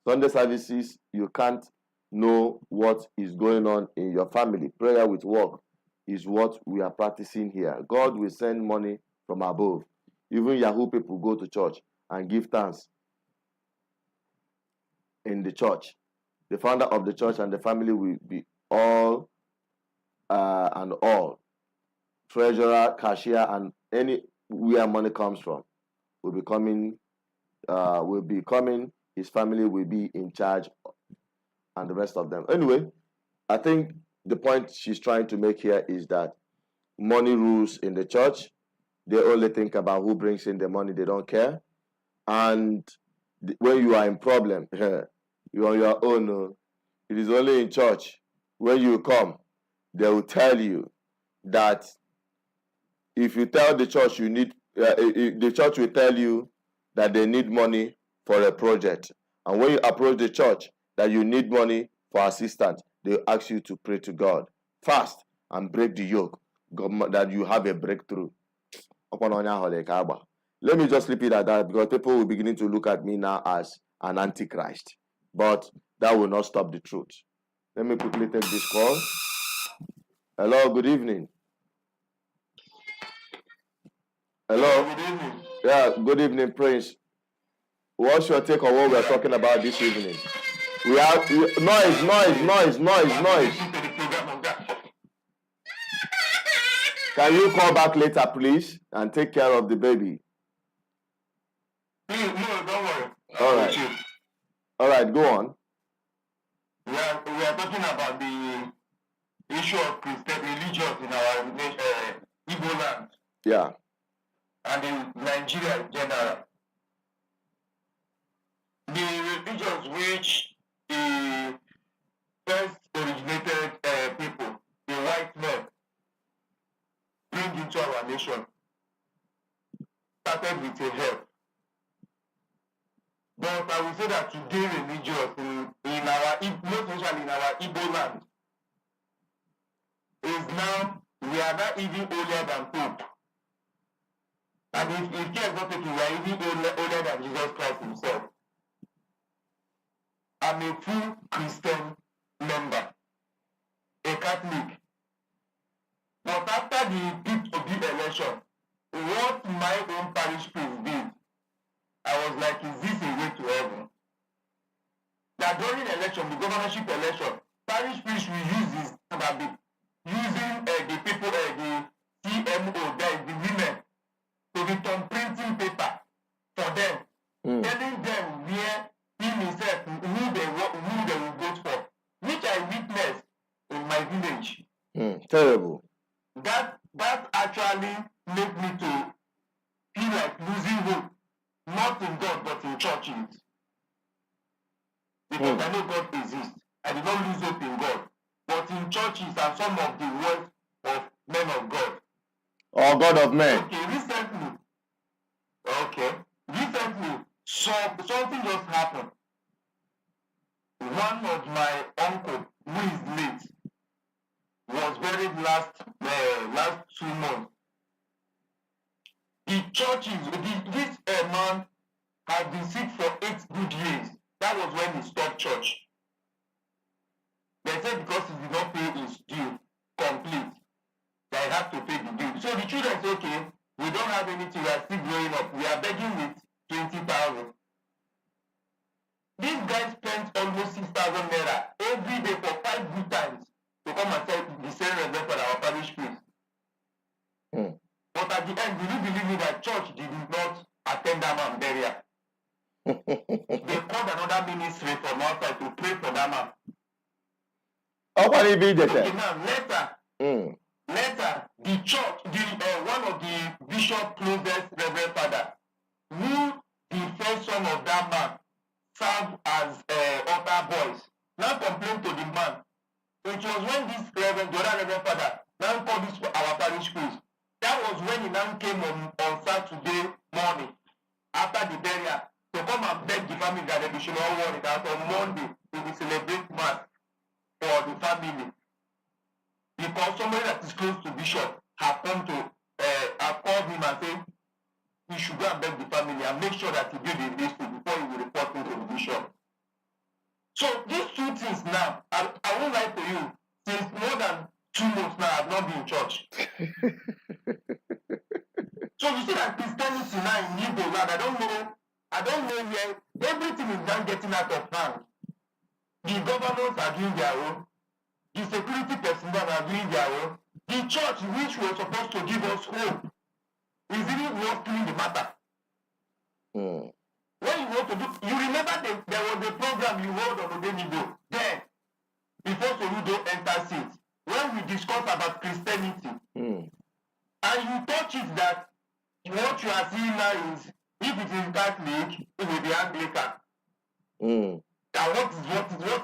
Sunday services, you can't know what is going on in your family. Prayer with work is what we are practicing here. God will send money from above. Even Yahoo people go to church and give thanks in the church. The founder of the church and the family will be all and all. Treasurer, cashier, and anywhere money comes from will be coming. His family will be in charge, and the rest of them. Anyway, I think the point she's trying to make here is that money rules in the church. They only think about who brings in the money. They don't care. And when you are in problem, you're on your own. It is only in church. When you come, they will tell you that if you tell the church you need, the church will tell you that they need money for a project. And when you approach the church that you need money for assistance, they will ask you to pray to God, fast, and break the yoke, that you have a breakthrough. Let me just repeat that because people will begin to look at me now as an antichrist. But that will not stop the truth. Let me quickly take this call. Hello, good evening. Hello. Good evening. Yeah, good evening, Prince. What's your take on what we're talking about this evening? We have noise. Can you call back later, please, and take care of the baby? No, don't worry. All right. All right, go on. We are talking about the issue of Christian religions in our Igbo land. Yeah. And in Nigeria in general. The religions which the first originated people, the white men, bring into our nation, started with a help. But I will say that today religions in our, most especially in our Igbo land, we are not even older than Pope. And if care is not taken, we are even older than Jesus Christ himself. I'm a full Christian member, a Catholic. But after the P2B election, what my own parish priest did, I was like, is this a way to heaven? That during election, the governorship election, parish priest will use this about using the people, the CMO, that is the women, to be printing paper for them, telling them where he himself, who they will vote for, which I witnessed in my village. Terrible. That actually made me to feel like losing hope, not in God but in churches. Because I know God exists. I did not lose hope in God, but in churches and some of the words of men of God. Or God of men. Recently, something just happened. One of my uncle, who is late, was buried last 2 months. The churches, this man had been sick for 8 good years. That was when he stopped church. They said because he did not pay his due complete, they have to pay the due. So the children say, okay, we don't have anything, we are still growing up. We are begging with 20,000. This guy spent almost 6,000 naira every day for 5 good times to come and say the same reverend for our parish priest. But at the end, will you believe me that church did not attend that man burial? They called another ministry from outside to pray for that man. Okay, now later, the church, one of the bishop closest reverend father, who the first son of that man served as altar boys, now complained to the man. It was when this reverend, the other reverend father, now called this our parish priest. That was when he now came on Saturday morning after the burial to come and beg the family that they should not worry that on Monday we will celebrate mass for the family. Because somebody that is close to Bishop have come to have called him and said he should go and beg the family and make sure that he do the list before he will report him to the bishop. So these two things now, I won't lie to you, since more than 2 months now I've not been in church. So you see that Christianity now in Igbo land, I don't know where everything is now getting out of hand. The governors are doing their own. The security personnel are doing their own. The church, which was supposed to give us hope, is really working the matter. When you want to do, you remember there was a program you hold on Odenigo then, before Soludo enters it, when we discussed about Christianity. And you touch it that what you are seeing now is, if it is Catholic, it will be Anglican. And what is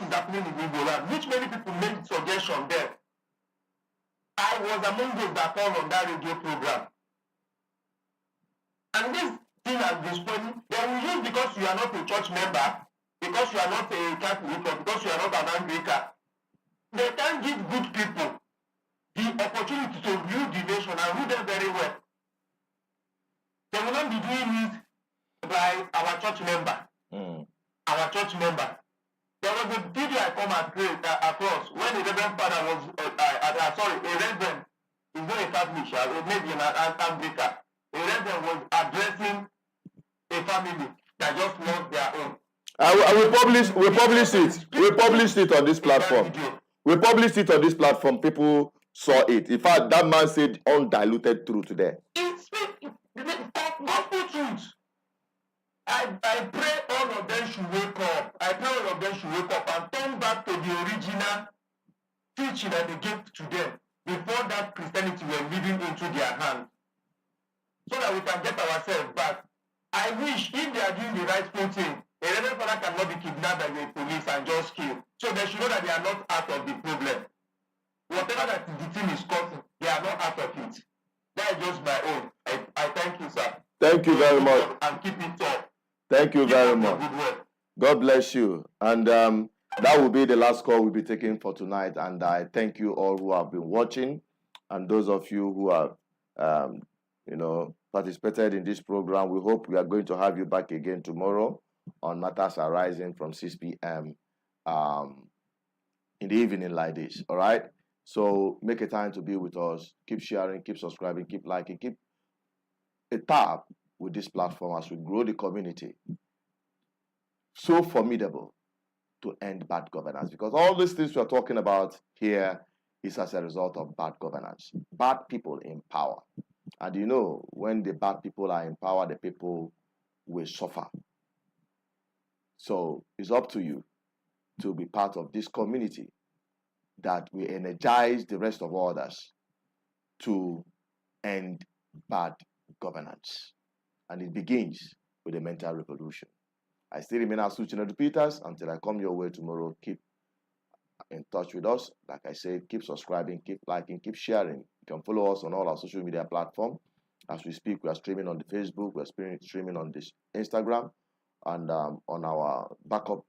happening in Igbo land, which many people made suggestion there. I was among those that called on that radio program. And this thing has been spreading. They will use because you are not a church member, because you are not a Catholic, or because you are not an Anglican. They can give good people the opportunity to rule the nation and rule them very well. They will not be doing it by our church member. Our church member. There was a video I come across when the reverend father was, a reverend, he's not a Catholic, maybe an Anglican. A reverend was addressing a family that just lost their own. We published it on this platform. We published it on this platform. People saw it. In fact, that man said undiluted truth there. It's gospel truth. I pray all of them should wake up. I pray all of them should wake up and turn back to the original teaching that they gave to them before that Christianity were living into their hands, so that we can get ourselves back. I wish if they are doing the rightful thing, a reverend father cannot be kidnapped by the police and just killed. So they should know that they are not out of the problem. Whatever that the thing is causing, they are not out of it. That is just my own. I thank you, sir. Thank you very much. And keep it up. Thank you very much. God bless you. And that will be the last call we'll be taking for tonight. And I thank you all who have been watching, and those of you who have, participated in this program. We hope we are going to have you back again tomorrow on Matters Arising from 6 p.m. In the evening like this. All right. So make a time to be with us. Keep sharing, keep subscribing, keep liking, keep a tab with this platform as we grow the community. So formidable to end bad governance, because all these things we are talking about here is as a result of bad governance, bad people in power. And you know, when the bad people are in power, the people will suffer. So it's up to you to be part of this community that will energize the rest of others to end bad governance. And it begins with a mental revolution. I still remain as Tinubu Peters. Until I come your way tomorrow, keep in touch with us. Like I said, keep subscribing, keep liking, keep sharing. You can follow us on all our social media platforms. As we speak, we are streaming on the Facebook, we are streaming on this Instagram, and on our backup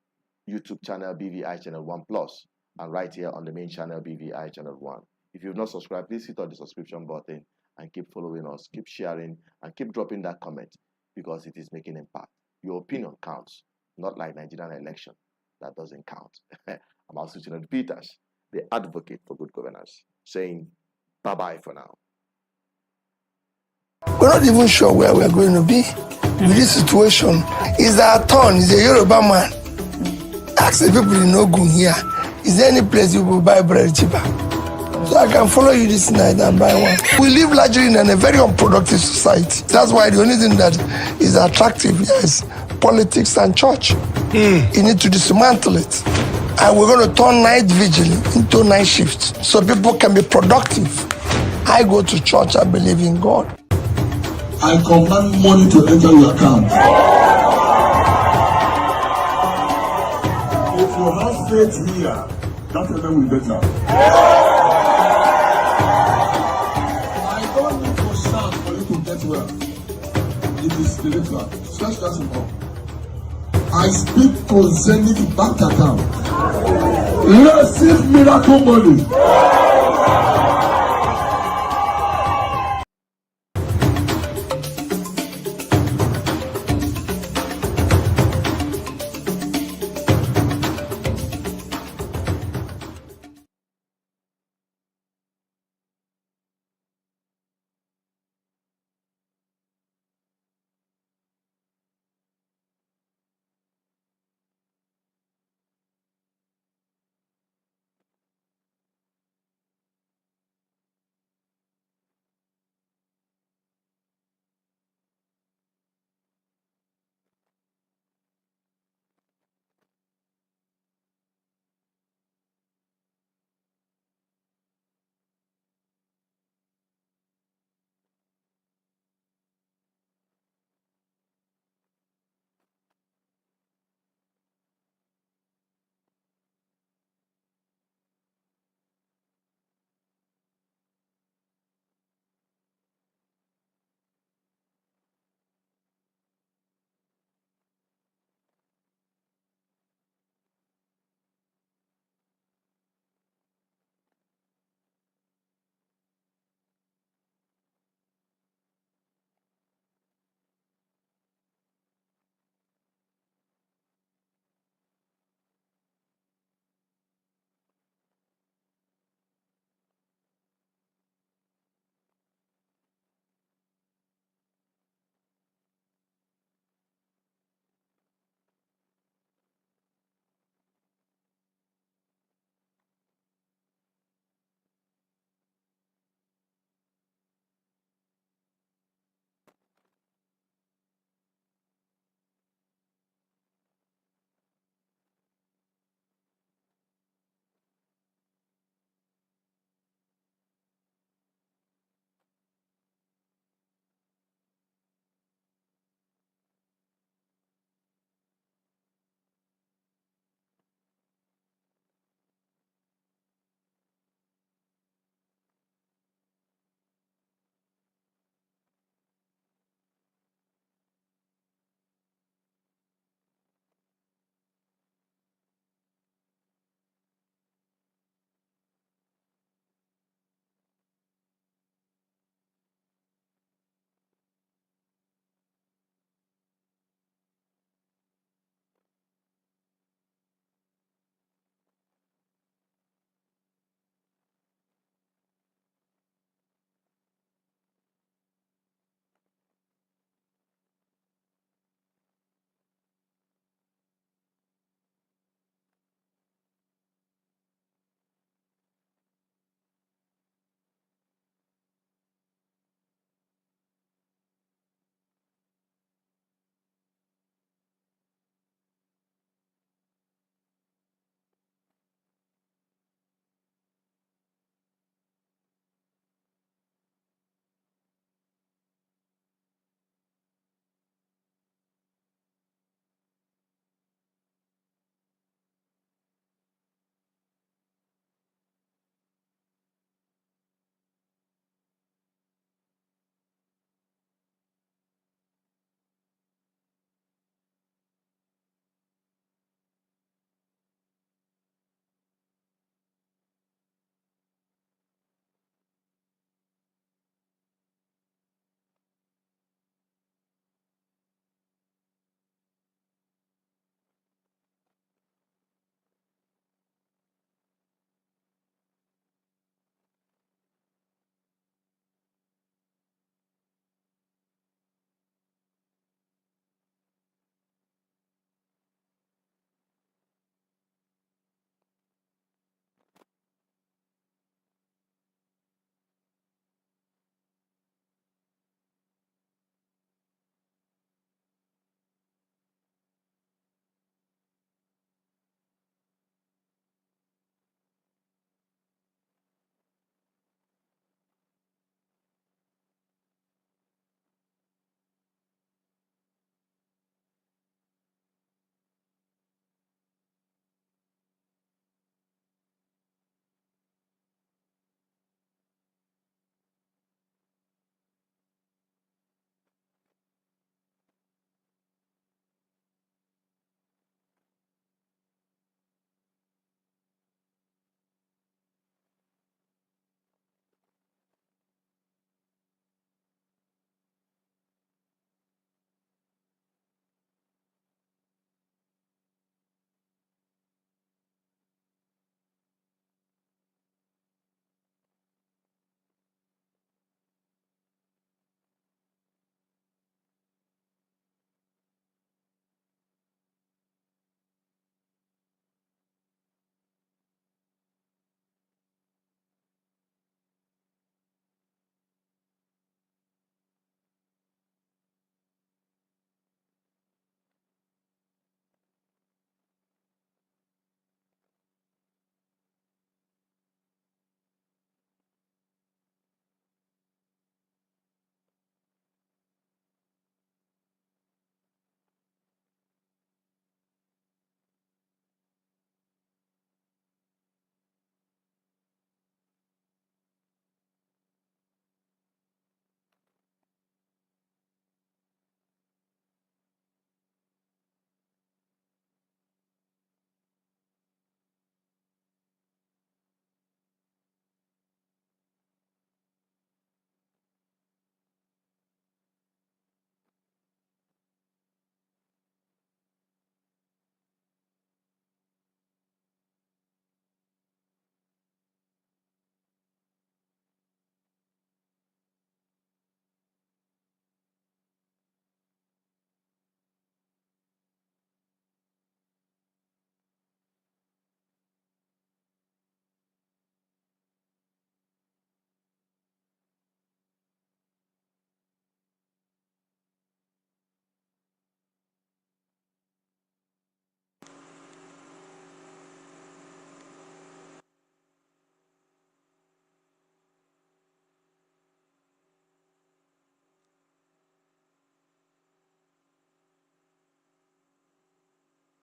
YouTube channel, BVI Channel 1 Plus, and right here on the main channel, BVI Channel 1. If you've not subscribed, please hit on the subscription button and keep following us, keep sharing, and keep dropping that comment because it is making impact. Your opinion counts, not like Nigerian election that doesn't count. I'm also Tinubu Peters, the advocate for good governance, saying bye-bye for now. We're not even sure where we're going to be with this situation. Is our turn? Is a Yoruba man? Ask the people in Ogun here. Is there any place you will buy bread cheaper? So I can follow you this night and buy one. We live largely in a very unproductive society. That's why the only thing that is attractive here is politics and church. You need to dismantle it. And we're going to turn night vigil into night shift so people can be productive. I go to church, I believe in God. I command money to enter your account. If you have faith here, that will be better. I don't need to shout for you to get well. It is spiritual. Search that simple. I speak to Zenith bank account. Receive miracle money.